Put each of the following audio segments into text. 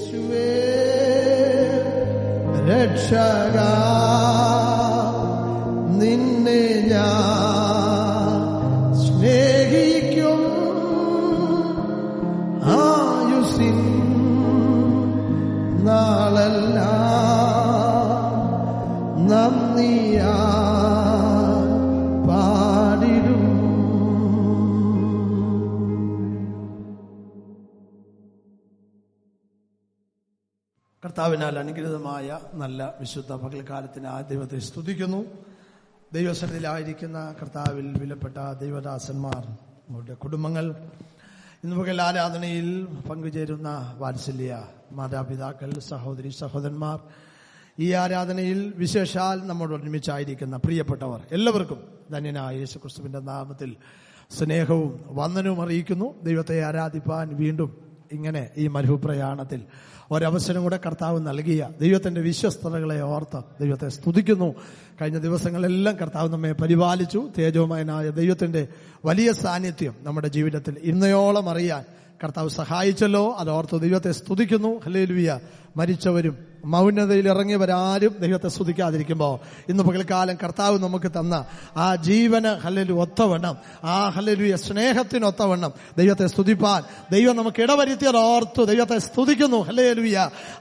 യേശുവേ രക്ഷക, നിന്നെ ഞാൻ സ്നേഹിക്കും. ആയുസിൻ നാളെല്ലാം നന്ദിയാ പാടിടും. കർത്താവിനാൽ അനുഗ്രഹീതമായ നല്ല വിശുദ്ധ പകൽക്കാലത്തിന് ആ ദൈവത്തെ സ്തുതിക്കുന്നു. ദൈവസന്നിധിയിലായിരിക്കുന്ന കർത്താവിൽ വിലപ്പെട്ട ദൈവദാസന്മാർ, അവരുടെ കുടുംബങ്ങൾ, ഇന്ന് പകൽ ആരാധനയിൽ പങ്കുചേരുന്ന വാത്സല്യ മാതാപിതാക്കൾ, സഹോദരി സഹോദരന്മാർ, ഈ ആരാധനയിൽ വിശേഷാൽ നമ്മോട് ഒരുമിച്ചായിരിക്കുന്ന പ്രിയപ്പെട്ടവർ എല്ലാവർക്കും ധന്യനായ യേശുക്രിസ്തുവിന്റെ നാമത്തിൽ സ്നേഹവും വന്ദനവും അറിയിക്കുന്നു. ദൈവത്തെ ആരാധിപ്പാൻ വീണ്ടും ഇങ്ങനെ ഈ മരുപ്രയാണത്തിൽ ഒരവസരം കൂടെ കർത്താവ് നൽകിയ ദൈവത്തിന്റെ വിശ്വസ്തതകളെ ഓർത്ത് ദൈവത്തെ സ്തുതിക്കുന്നു. കഴിഞ്ഞ ദിവസങ്ങളെല്ലാം കർത്താവ് നമ്മെ പരിപാലിച്ചു. തേജോമയനായ ദൈവത്തിന്റെ വലിയ സാന്നിധ്യം നമ്മുടെ ജീവിതത്തിൽ ഇന്നയോളം അറിയാൻ കർത്താവ് സഹായിച്ചല്ലോ. അതോർത്ത് ദൈവത്തെ സ്തുതിക്കുന്നു. ഹല്ലേലൂയ. മരിച്ചവരും മൗനതയിൽ ഇറങ്ങിയവരാരും ദൈവത്തെ സ്തുതിക്കാതിരിക്കുമ്പോൾ ഇന്ന് പകൽക്കാലം കർത്താവ് നമുക്ക് തന്ന ആ ജീവന് ഹല്ലേലൂയ ഒത്തവണ്ണം, ആ ഹല്ലേലൂയ സ്നേഹത്തിനൊത്തവണ്ണം ദൈവത്തെ സ്തുതിപ്പാൻ ദൈവം നമുക്ക് ഇടവരുത്തിയത് ഓർത്തു ദൈവത്തെ സ്തുതിക്കുന്നു. ഹല്ലേലൂയ.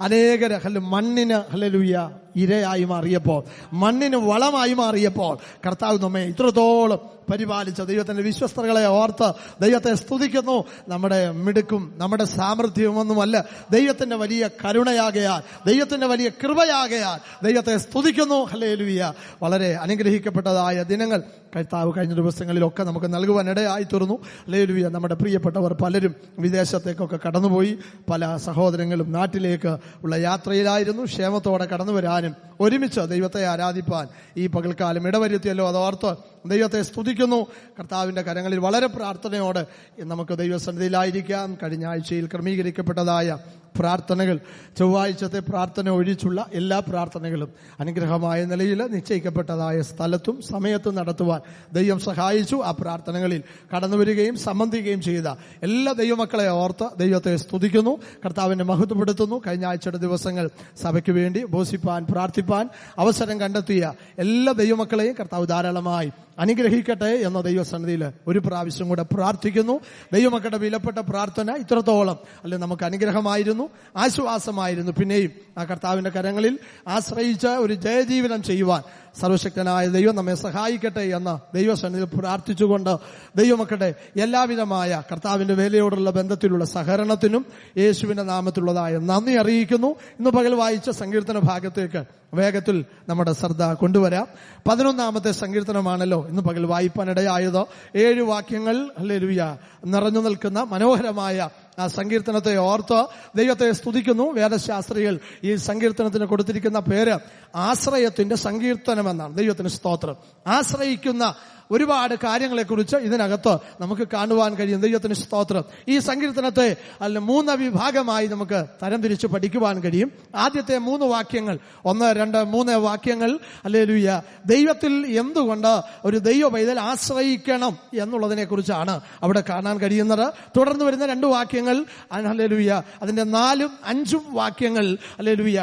അനേകര് മണ്ണിന് ഹല്ലേലൂയ ഇരയായി മാറിയപ്പോൾ, മണ്ണിന് വളമായി മാറിയപ്പോൾ കർത്താവ് നമ്മെ ഇത്രത്തോളം പരിപാലിച്ച ദൈവത്തിന്റെ വിശ്വസ്തകളെ ഓർത്ത് ദൈവത്തെ സ്തുതിക്കുന്നു. നമ്മുടെ മിടുക്കും നമ്മുടെ സാമർഥ്യവും ഒന്നുമല്ല, ദൈവത്തിന്റെ വലിയ കരുണയാകയാൽ, ദൈവത്തിന്റെ വലിയ കൃപയാകയാൽ ദൈവത്തെ സ്തുതിക്കുന്നു. ഹല്ലേലൂയ. വളരെ അനുഗ്രഹിക്കപ്പെട്ടതായ ദിനങ്ങൾ കർത്താവ് കഴിഞ്ഞ ദിവസങ്ങളിലൊക്കെ നമുക്ക് നൽകുവാൻ ഇടയായി തീർന്നു. ഹല്ലേലൂയ. നമ്മുടെ പ്രിയപ്പെട്ടവർ പലരും വിദേശത്തേക്കൊക്കെ കടന്നുപോയി. പല സഹോദരങ്ങളും നാട്ടിലേക്ക് ഉള്ള യാത്രയിലായിരുന്നു. ക്ഷേമത്തോടെ കടന്നു വരാനും ഒരുമിച്ച് ദൈവത്തെ ആരാധിപ്പാൻ ഈ പകൽക്കാലം ഇടവരുത്തിയല്ലോ. അതോർത്ത് ദൈവത്തെ സ്തുതിക്കുന്നു. കർത്താവിന്റെ കരങ്ങളിൽ വളരെ പ്രാർത്ഥനയോടെ നമുക്ക് ദൈവസന്നിധിയിലായിരിക്കാം. കഴിഞ്ഞ ആഴ്ചയിൽ ക്രമീകരിക്കപ്പെട്ടതായ പ്രാർത്ഥനകൾ, ചൊവ്വാഴ്ചത്തെ പ്രാർത്ഥന ഒഴിച്ചുള്ള എല്ലാ പ്രാർത്ഥനകളും അനുഗ്രഹമായ നിലയിൽ നിശ്ചയിക്കപ്പെട്ടതായ സ്ഥലത്തും സമയത്തും നടത്തുവാൻ ദൈവം സഹായിച്ചു. ആ പ്രാർത്ഥനകളിൽ കടന്നുവരികയും സംബന്ധിക്കുകയും ചെയ്ത എല്ലാ ദൈവമക്കളെ ഓർത്ത് ദൈവത്തെ സ്തുതിക്കുന്നു, കർത്താവിനെ മഹത്വപ്പെടുത്തുന്നു. കഴിഞ്ഞ ആഴ്ചയുടെ ദിവസങ്ങൾ സഭയ്ക്ക് വേണ്ടി ഉപവസിപ്പാൻ, പ്രാർത്ഥിപ്പാൻ അവസരം കണ്ടെത്തിയ എല്ലാ ദൈവമക്കളെയും കർത്താവ് ധാരാളമായി അനുഗ്രഹിക്കട്ടെ എന്ന ദൈവസന്നിധിയിൽ ഒരു പ്രാവശ്യം കൂടെ പ്രാർത്ഥിക്കുന്നു. ദൈവമക്കളുടെ വിലപ്പെട്ട പ്രാർത്ഥന ഇത്രത്തോളം അല്ലെ നമുക്ക് അനുഗ്രഹമായിരുന്നു, ആശ്വാസമായിരുന്നു. പിന്നെയും ആ കർത്താവിന്റെ കരങ്ങളിൽ ആശ്രയിച്ച് ഒരു ജയജീവനം ചെയ്യുവാൻ സർവശക്തനായ ദൈവം നമ്മെ സഹായിക്കട്ടെ എന്ന ദൈവസന്നിധിയിൽ പ്രാർത്ഥിച്ചുകൊണ്ട് ദൈവമക്കളുടെ എല്ലാവിധമായ കർത്താവിന്റെ വേലയോടുള്ള ബന്ധത്തിലുള്ള സഹകരണത്തിനും യേശുവിന്റെ നാമത്തിലുള്ളതായ നന്ദി അറിയിക്കുന്നു. ഇന്ന് പകൽ വായിച്ച സങ്കീർത്തന ഭാഗത്തേക്ക് വേഗത്തിൽ നമ്മുടെ ശ്രദ്ധ കൊണ്ടുവരാം. 11-ാമത്തെ സങ്കീർത്തനമാണല്ലോ ഇന്ന് പകൽ വായിപ്പാനിടയായത്. 7 വാക്യങ്ങൾ ഹല്ലേലൂയ നിറഞ്ഞു നിൽക്കുന്ന മനോഹരമായ ആ സങ്കീർത്തനത്തെ ഓർത്ത് ദൈവത്തെ സ്തുതിക്കുന്നു. വേദശാസ്ത്രികൾ ഈ സങ്കീർത്തനത്തിന് കൊടുത്തിരിക്കുന്ന പേര് ആശ്രയത്തിന്റെ സങ്കീർത്തനം എന്നാണ്. ദൈവത്തിന് സ്തോത്രം. ആശ്രയിക്കുന്ന ഒരുപാട് കാര്യങ്ങളെക്കുറിച്ച് ഇതിനകത്ത് നമുക്ക് കാണുവാൻ കഴിയും. ദൈവത്തിന് സ്തോത്രം. ഈ സങ്കീർത്തനത്തെ 3 വിഭാഗമായി നമുക്ക് തരംതിരിച്ച് പഠിക്കുവാൻ കഴിയും. ആദ്യത്തെ 3 വാക്യങ്ങൾ, 1, 2, 3 വാക്യങ്ങൾ ഹല്ലേലൂയ ദൈവത്തിൽ എന്തുകൊണ്ട് ഒരു ദൈവ പൈതൽ ആശ്രയിക്കണം എന്നുള്ളതിനെ കുറിച്ചാണ് അവിടെ കാണാൻ കഴിയുന്നത്. തുടർന്ന് വരുന്ന 2 വാക്യങ്ങൾ ഹല്ലേലൂയ അതിന്റെ 4ഉം 5ഉം വാക്യങ്ങൾ ഹല്ലേലൂയ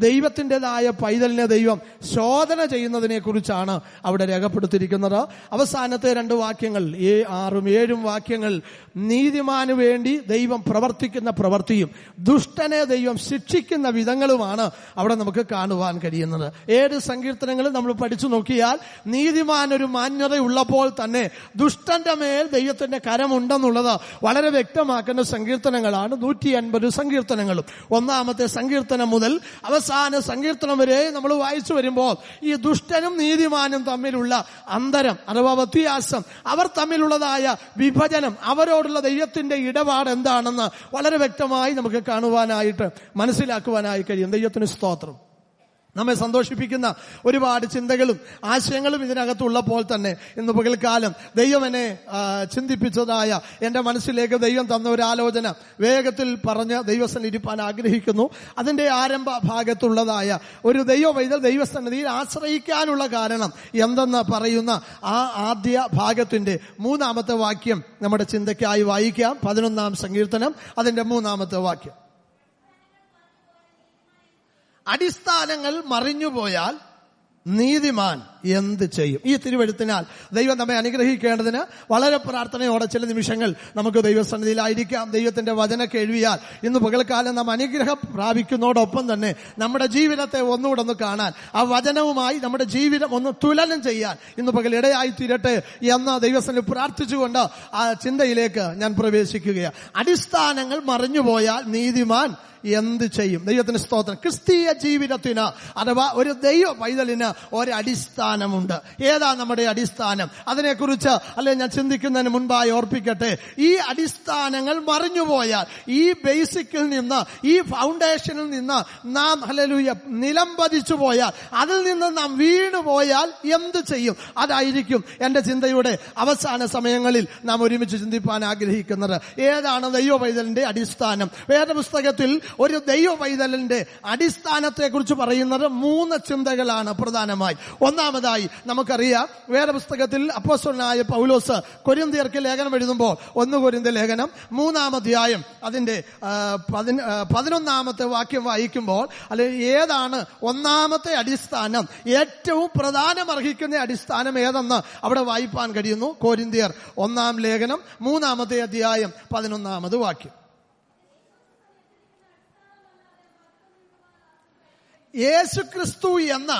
ദൈവത്തിൻ്റെതായ പൈതലിനെ ദൈവം ശോധന ചെയ്യുന്നതിനെ കുറിച്ചാണ് അവിടെ രേഖപ്പെടുത്തിയിരിക്കുന്നത്. അവസാനത്തെ 2 വാക്യങ്ങൾ 6ഉം 7ഉം വാക്യങ്ങൾ നീതിമാനു വേണ്ടി ദൈവം പ്രവർത്തിക്കുന്ന പ്രവൃത്തിയും ദുഷ്ടനെ ദൈവം ശിക്ഷിക്കുന്ന വിധങ്ങളുമാണ് അവിടെ നമുക്ക് കാണുവാൻ കഴിയുന്നത്. 7 സങ്കീർത്തനങ്ങളും നമ്മൾ പഠിച്ചു നോക്കിയാൽ നീതിമാനൊരു മാന്യതയുള്ളപ്പോൾ തന്നെ ദുഷ്ടന്റെ മേൽ ദൈവത്തിന്റെ കരമുണ്ടെന്നുള്ളത് വളരെ വ്യക്തമാക്കുന്ന സങ്കീർത്തനങ്ങളാണ് 150 സങ്കീർത്തനങ്ങളും. 1-ാമത്തെ സങ്കീർത്തനം മുതൽ അവസാന സങ്കീർത്തനം വരെ നമ്മൾ വായിച്ചു വരുമ്പോൾ ഈ ദുഷ്ടനും നീതിമാനും തമ്മിലുള്ള അന്തരം അഥവാ വ്യത്യാസം, അവർ തമ്മിലുള്ളതായ വിഭജനം, അവരോടുള്ള ദൈവത്തിന്റെ ഇടപാട് എന്താണെന്ന് വളരെ വ്യക്തമായി നമുക്ക് കാണുവാനായിട്ട് മനസ്സിലാക്കുവാനായി കഴിയും. ദൈവത്തിന് സ്തോത്രം. നമ്മെ സന്തോഷിപ്പിക്കുന്ന ഒരുപാട് ചിന്തകളും ആശയങ്ങളും ഇതിനകത്തുള്ളപ്പോൾ തന്നെ ഇന്ന് പകൽക്കാലം ദൈവം എന്നെ ചിന്തിപ്പിച്ചതായ എന്റെ മനസ്സിലേക്ക് ദൈവം തന്ന ഒരു ആലോചന വേഗത്തിൽ പറഞ്ഞ് ദൈവസന്നിധിപ്പാൻ ആഗ്രഹിക്കുന്നു. അതിന്റെ ആരംഭ ഭാഗത്തുള്ളതായ ഒരു ദൈവ പൈതൽ ദൈവസന്നിധിയിൽ ആശ്രയിക്കാനുള്ള കാരണം എന്തെന്ന് പറയുന്ന ആ ആദ്യ ഭാഗത്തിന്റെ 3-ാമത്തെ വാക്യം നമ്മുടെ ചിന്തയ്ക്കായി വായിക്കാം. 11-ാം സങ്കീർത്തനം അതിന്റെ 3-ാമത്തെ വാക്യം. അടിസ്ഥാനങ്ങൾ മറിഞ്ഞുപോയാൽ നീതിമാൻ എന്ത് ചെയ്യും? ഈ തിരുവെഴുത്തിനാൽ ദൈവം നമ്മെ അനുഗ്രഹിക്കേണ്ടതിന് വളരെ പ്രാർത്ഥനയോടെ ചില നിമിഷങ്ങൾ നമുക്ക് ദൈവസന്നിധിയിലായിരിക്കാം. ദൈവത്തിന്റെ വചന കേൾവിയാൽ ഇന്ന് പകൽക്കാലം നാം അനുഗ്രഹം പ്രാപിക്കുന്നതോടൊപ്പം തന്നെ നമ്മുടെ ജീവിതത്തെ ഒന്നുകൂടെ ഒന്ന് കാണാൻ, ആ വചനവുമായി നമ്മുടെ ജീവിതം ഒന്ന് തുലനം ചെയ്യാൻ ഇന്ന് പകൽ ഇടയായി തീരട്ടെ എന്ന ദൈവസന്നിധി പ്രാർത്ഥിച്ചുകൊണ്ട് ആ ചിന്തയിലേക്ക് ഞാൻ പ്രവേശിക്കുകയാണ്. അടിസ്ഥാനങ്ങൾ മറിഞ്ഞുപോയാൽ നീതിമാൻ എന്ത് ചെയ്യും? ദൈവത്തിന് സ്തോത്രം. ക്രിസ്തീയ ജീവിതത്തിന് അഥവാ ഒരു ദൈവ പൈതലിന് ഒരടിസ്ഥാനമുണ്ട്. ഏതാ നമ്മുടെ അടിസ്ഥാനം? അതിനെക്കുറിച്ച് ഞാൻ ചിന്തിക്കുന്നതിന് മുൻപായി ഓർപ്പിക്കട്ടെ. ഈ അടിസ്ഥാനങ്ങൾ മറിഞ്ഞുപോയാൽ, ഈ ബേസിക്കിൽ നിന്ന്, ഈ ഫൗണ്ടേഷനിൽ നിന്ന് നാം നിലം പതിച്ചു പോയാൽ, അതിൽ നിന്ന് നാം വീണുപോയാൽ എന്ത് ചെയ്യും? അതായിരിക്കും എന്റെ ചിന്തയുടെ അവസാന സമയങ്ങളിൽ നാം ഒരുമിച്ച് ചിന്തിപ്പാൻ ആഗ്രഹിക്കുന്നത്. ഏതാണ് ദൈവ പൈതലിന്റെ അടിസ്ഥാനം? വേദപുസ്തകത്തിൽ ഒരു ദൈവ പൈതലിന്റെ അടിസ്ഥാനത്തെ കുറിച്ച് പറയുന്നത് 3 ചിന്തകളാണ് പ്രധാനമായി. ഒന്നാമതായി നമുക്കറിയാം, വേദപുസ്തകത്തിൽ അപ്പോസ്തലനായ പൗലോസ് കൊരിന്ത്യർക്ക് ലേഖനം എഴുതുമ്പോൾ 1 കൊരിന്ത്യർ ലേഖനം 3-ാം അധ്യായം അതിന്റെ 11-ാമത്തെ വാക്യം വായിക്കുമ്പോൾ ഏതാണ് ഒന്നാമത്തെ അടിസ്ഥാനം, ഏറ്റവും പ്രധാനമർഹിക്കുന്ന അടിസ്ഥാനം ഏതെന്ന് അവിടെ വായിപ്പാൻ കഴിയുന്നു. കൊരിന്ത്യർ 1-ാം ലേഖനം 3-ാമത്തെ അധ്യായം 11-ാമത് വാക്യം. യേശുക്രിസ്തു എന്ന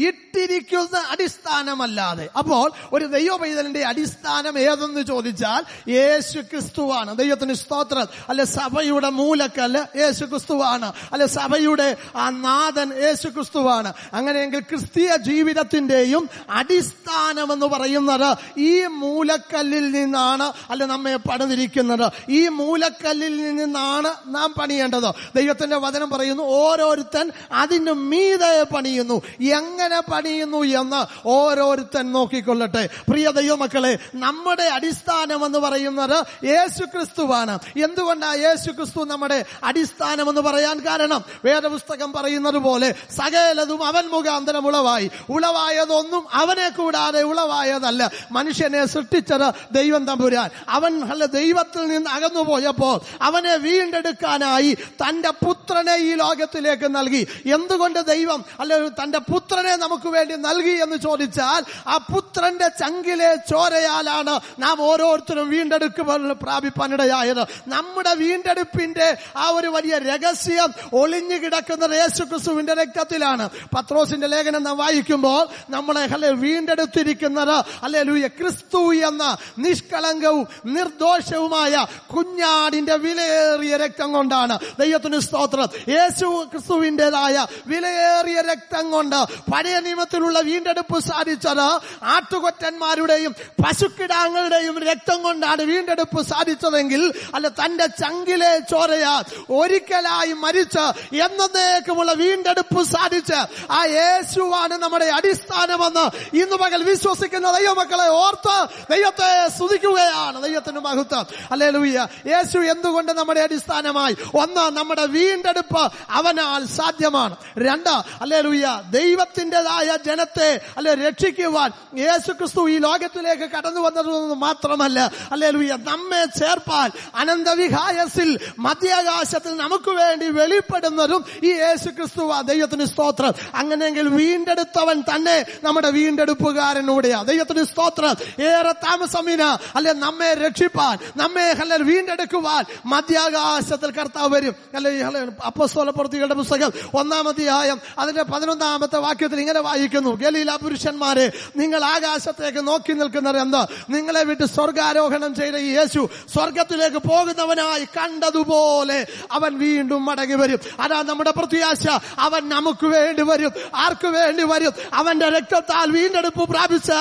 ഇട്ടിരിക്കുന്ന അടിസ്ഥാനമല്ലാതെ. അപ്പോൾ ഒരു ദൈവ പൈതലിന്റെ അടിസ്ഥാനം ഏതെന്ന് ചോദിച്ചാൽ യേശു ക്രിസ്തുവാണ്. ദൈവത്തിന് സ്തോത്രം. സഭയുടെ മൂലക്കല്ല് യേശു ക്രിസ്തുവാണ്. സഭയുടെ ആ നാഥൻ യേശു ക്രിസ്തുവാണ്. അങ്ങനെയെങ്കിൽ ക്രിസ്തീയ ജീവിതത്തിന്റെയും അടിസ്ഥാനമെന്ന് പറയുന്നത് ഈ മൂലക്കല്ലിൽ നിന്നാണ് നമ്മെ പണിതിരിക്കുന്നത്. ഈ മൂലക്കല്ലിൽ നിന്നാണ് നാം പണിയേണ്ടത്. ദൈവത്തിന്റെ വചനം പറയുന്നു, ഓരോരുത്തൻ അതിന് മീതെ പണിയുന്നു. എങ്ങനെ പണിയുന്നു എന്ന് ഓരോരുത്തൻ നോക്കിക്കൊള്ളട്ടെ. പ്രിയ ദൈവമക്കളെ, നമ്മുടെ അടിസ്ഥാനം എന്ന് പറയുന്നത് യേശു ക്രിസ്തുവാണ്. എന്തുകൊണ്ടാണ് യേശു ക്രിസ്തു നമ്മുടെ അടിസ്ഥാനം എന്ന് പറയാൻ കാരണം? വേദപുസ്തകം പറയുന്നത് പോലെ സകലതും അവൻ മുഖാന്തരം ഉളവായതൊന്നും അവനെ കൂടാതെ ഉളവായതല്ല. മനുഷ്യനെ സൃഷ്ടിച്ചത് ദൈവം തമ്പുരാൻ. അവൻ ദൈവത്തിൽ നിന്ന് അകന്നുപോയപ്പോൾ അവനെ വീണ്ടെടുക്കാനായി തന്റെ പുത്രനെ ഈ ലോകത്തിലേക്ക് നൽകി. എന്തുകൊണ്ട് ദൈവം തന്റെ പുത്രനെ നമുക്ക് വേണ്ടി നൽകി എന്ന് ചോദിച്ചാൽ, ആ പുത്രന്റെ ചങ്കിലെ ചോരയാലാണ് നാം ഓരോരുത്തരും വീണ്ടെടുക്കുവാൻ പ്രാപിപ്പാനിടയായത്. നമ്മുടെ വീണ്ടെടുപ്പിന്റെ ആ ഒരു വലിയ രഹസ്യം ഒളിഞ്ഞു കിടക്കുന്നത് യേശുക്രിസ്തുവിന്റെ രക്തത്തിലാണ്. പത്രോസിന്റെ ലേഖനം നാം വായിക്കുമ്പോൾ നമ്മളെ വീണ്ടെടുത്തിരിക്കുന്നത് ക്രിസ്തു എന്ന നിഷ്കളങ്കവും നിർദോഷവുമായ കുഞ്ഞാടിന്റെ വിലയേറിയ രക്തം കൊണ്ടാണ്. ദൈവത്തിന് സ്തോത്രം. യേശു ക്രിസ്തുവിന്റേതായ വിലയേറിയ രക്തം കൊണ്ട് പഴയ നിയമത്തിലുള്ള വീണ്ടെടുപ്പ് സാധിച്ചത് ആട്ടുകൊറ്റന്മാരുടെയും പശുക്കിടാങ്ങളുടെയും രക്തം കൊണ്ടാണ് വീണ്ടെടുപ്പ് സാധിച്ചതെങ്കിൽ തന്റെ ചങ്കിലെ ചോരയാൽ ഒരിക്കലായി മരിച്ച് എന്നേക്കുമുള്ള വീണ്ടെടുപ്പ് സാധിച്ച് ആ യേശുവാണ് നമ്മുടെ അടിസ്ഥാനമെന്ന് ഇന്ന് പകൽ വിശ്വസിക്കുന്ന ദൈവമക്കളെ ഓർത്ത് ദൈവത്തെ സ്തുതിക്കുകയാണ്. ദൈവത്തിന് മഹത്വം. ഹല്ലേലൂയ. യേശു എന്തുകൊണ്ട് നമ്മുടെ അടിസ്ഥാനമായി? 1, നമ്മുടെ വീണ്ടെടുപ്പ് അവനാൽ സാധ്യമാണ്. 2, ഹല്ലേലൂയ, ദൈവത്തിൻ്റെതായ ജനത്തെ രക്ഷിക്കുവാൻ യേശുക്രിസ്തു ഈ ലോകത്തിലേക്ക് കടന്നു വന്നതെന്ന് മാത്രമല്ല, ഹല്ലേലൂയ, നമ്മെ ചേർപ്പാൻ അനന്തവിഹായസിൽ മധ്യാകാശത്തിൽ നമുക്ക് വേണ്ടി വെളിപ്പെടുന്നതും ഈ യേശുക്രിസ്തുവാ. ദൈവത്തിന് സ്തോത്രം. അങ്ങനെയെങ്കിൽ വീണ്ടെടുത്തവൻ തന്നെ നമ്മുടെ വീണ്ടെടുപ്പുകാരനൂടെയാ. ദൈവത്തിന് സ്തോത്രം. ഏറെ താമസമിന നമ്മെ രക്ഷിപ്പാൻ, നമ്മെ വീണ്ടെടുക്കുവാൻ മധ്യാകാശത്തിൽ കർത്താവ് വരും. അപ്പോസ്തലപ്രവൃത്തികളുടെ പുസ്തകം 1-ാം അധ്യായം അതിന്റെ 11-ാമത്തെ വാക്യത്തിൽ ഇങ്ങനെ വായിക്കുന്നു, ഗലീല പുരുഷന്മാരെ, നിങ്ങൾ ആകാശത്തേക്ക് നോക്കി നിൽക്കുന്നത് എന്ത്? നിങ്ങളെ വിട്ട് സ്വർഗാരോഹണം ചെയ്ത ഈ യേശു സ്വർഗത്തിലേക്ക് പോകുന്നവനായി കണ്ടതുപോലെ അവൻ വീണ്ടും മടങ്ങി വരും. അതാ നമ്മുടെ പ്രത്യാശ. അവൻ നമുക്ക് വേണ്ടി വരും. ആർക്ക് വേണ്ടി വരും? അവന്റെ രക്തത്താൽ വീണ്ടെടുപ്പ് പ്രാപിച്ച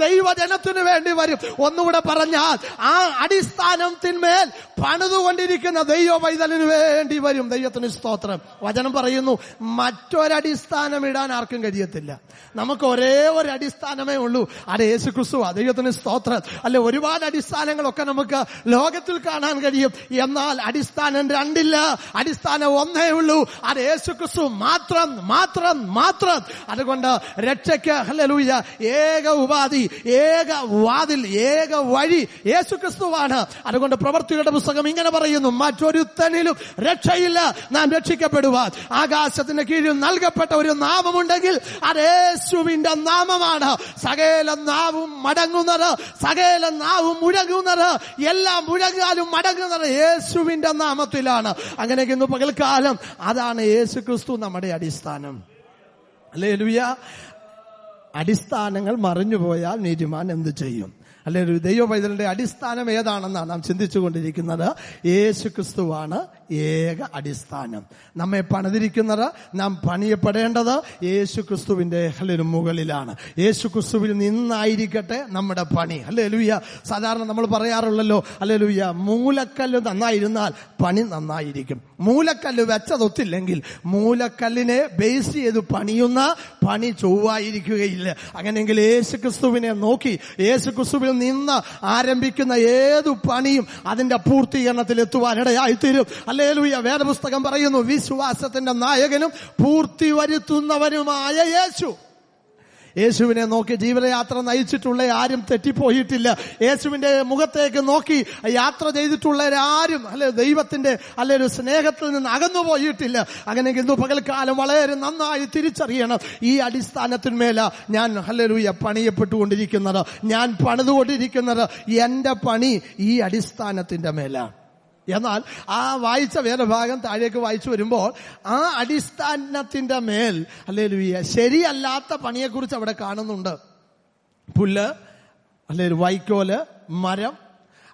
ദൈവജനത്തിന് വേണ്ടി വരും. ഒന്നുകൂടെ പറഞ്ഞാൽ, ആ അടിസ്ഥാനത്തിന്മേൽ പണിതുകൊണ്ടിരിക്കുന്ന ദൈവ പൈതലിന് വേണ്ടി വരും. ദൈവത്തിന് സ്തോത്രം. വചനം പറയുന്നു, മറ്റൊരടിസ്ഥാനം ഇടാൻ ആർക്കും കഴിയത്തില്ല. നമുക്ക് ഒരേ ഒരു അടിസ്ഥാനമേ ഉള്ളൂ, അത് യേശു ക്രിസ്തു. ദൈവത്തിന് സ്തോത്രം. അല്ലെ, ഒരുപാട് അടിസ്ഥാനങ്ങളൊക്കെ നമുക്ക് ലോകത്തിൽ കാണാൻ കഴിയും. എന്നാൽ അടിസ്ഥാനം രണ്ടില്ല, അടിസ്ഥാനം ഒന്നേ ഉള്ളൂ, അത് യേശു ക്രിസ്തു മാത്രം മാത്രം മാത്രം. അതുകൊണ്ട് രക്ഷയ്ക്ക് ഹല്ലേലൂയ ഏക ഉപാധി, ഏക വാതിൽ, ഏക വഴി യേശു ക്രിസ്തുവാണ്. അതുകൊണ്ട് പ്രവൃത്തികളുടെ പുസ്തകം ഇങ്ങനെ പറയുന്നു, മറ്റൊരുത്തനിലും രക്ഷയില്ല, നാം രക്ഷിക്കപ്പെടുവാൻ ആകാശത്തിന്റെ കീഴിൽ നൽകപ്പെട്ട ഒരു നാമമുണ്ടെങ്കിൽ അത് യേശുവിന്റെ നാമമാണ്. സകല നാവും മടങ്ങുന്നത്, സകല നാവും മുഴങ്ങുന്നത്, എല്ലാം മുഴങ്ങാലും മടങ്ങുന്നത് യേശുവിന്റെ നാമത്തിലാണ്. അങ്ങനെ ഇന്ന് പകൽക്കാലം അതാണ് യേശു ക്രിസ്തു നമ്മുടെ അടിസ്ഥാനം. ഹല്ലേലൂയ. അടിസ്ഥാനങ്ങൾ മറിഞ്ഞുപോയാൽ നീതിമാൻ എന്ത് ചെയ്യും? അല്ലെ, ഒരു ദൈവ പൈതലിന്റെ അടിസ്ഥാനം ഏതാണെന്നാണ് നാം ചിന്തിച്ചുകൊണ്ടിരിക്കുന്നത്. യേശു ക്രിസ്തുവാണ് ഏക അടിസ്ഥാനം. നമ്മെ പണിതിരിക്കുന്നത്, നാം പണിയപ്പെടേണ്ടത് യേശു ക്രിസ്തുവിന്റെ മുകളിലാണ്. യേശു ക്രിസ്തുവിൽ നിന്നായിരിക്കട്ടെ നമ്മുടെ പണി. ഹല്ലേലൂയ. സാധാരണ നമ്മൾ പറയാറുള്ളല്ലോ, ഹല്ലേലൂയ, മൂലക്കല്ല് നന്നായിരുന്നാൽ പണി നന്നായിരിക്കും. മൂലക്കല്ല് വെച്ചതൊത്തില്ലെങ്കിൽ മൂലക്കല്ലിനെ ബേസ് ചെയ്ത് പണിയുന്ന പണി ചൊവ്വായിരിക്കുകയില്ല. അങ്ങനെയെങ്കിൽ യേശു ക്രിസ്തുവിനെ നോക്കി, യേശു ക്രിസ്തുവിൽ നിന്ന് ആരംഭിക്കുന്ന ഏതു പണിയും അതിന്റെ പൂർത്തീകരണത്തിൽ എത്തുവാനിടയായിത്തീരും. ഹല്ലേലൂയ. വേദപുസ്തകം പറയുന്നു, വിശ്വാസത്തിന്റെ നായകനും പൂർത്തി വരുത്തുന്നവനുമായ യേശു. യേശുവിനെ നോക്കി ജീവിതയാത്ര നയിച്ചിട്ടുള്ള ആരും തെറ്റിപ്പോയിട്ടില്ല. യേശുവിന്റെ മുഖത്തേക്ക് നോക്കി യാത്ര ചെയ്തിട്ടുള്ളവരാരും ദൈവത്തിന്റെ ഒരു സ്നേഹത്തിൽ നിന്ന് അകന്നു പോയിട്ടില്ല. അങ്ങനെയെങ്കിൽ ഇന്ന് പകൽക്കാലം വളരെ നന്നായി തിരിച്ചറിയണം, ഈ അടിസ്ഥാനത്തിന്മേല ഞാൻ ഹല്ലേലൂയ പണിയപ്പെട്ടുകൊണ്ടിരിക്കുന്നത്, ഞാൻ പണിതുകൊണ്ടിരിക്കുന്നത്. എന്റെ പണി ഈ അടിസ്ഥാനത്തിന്റെ മേലാണ്. എന്നാൽ ആ വായിച്ച വേദഭാഗം താഴേക്ക് വായിച്ചു വരുമ്പോൾ ആ അടിസ്ഥാനത്തിന്റെ മേൽ ഹല്ലേലൂയ ശരിയല്ലാത്ത പണിയെക്കുറിച്ച് അവിടെ കാണുന്നുണ്ട്. പുല്ല്, അല്ലെങ്കിൽ വൈക്കോല്, മരം,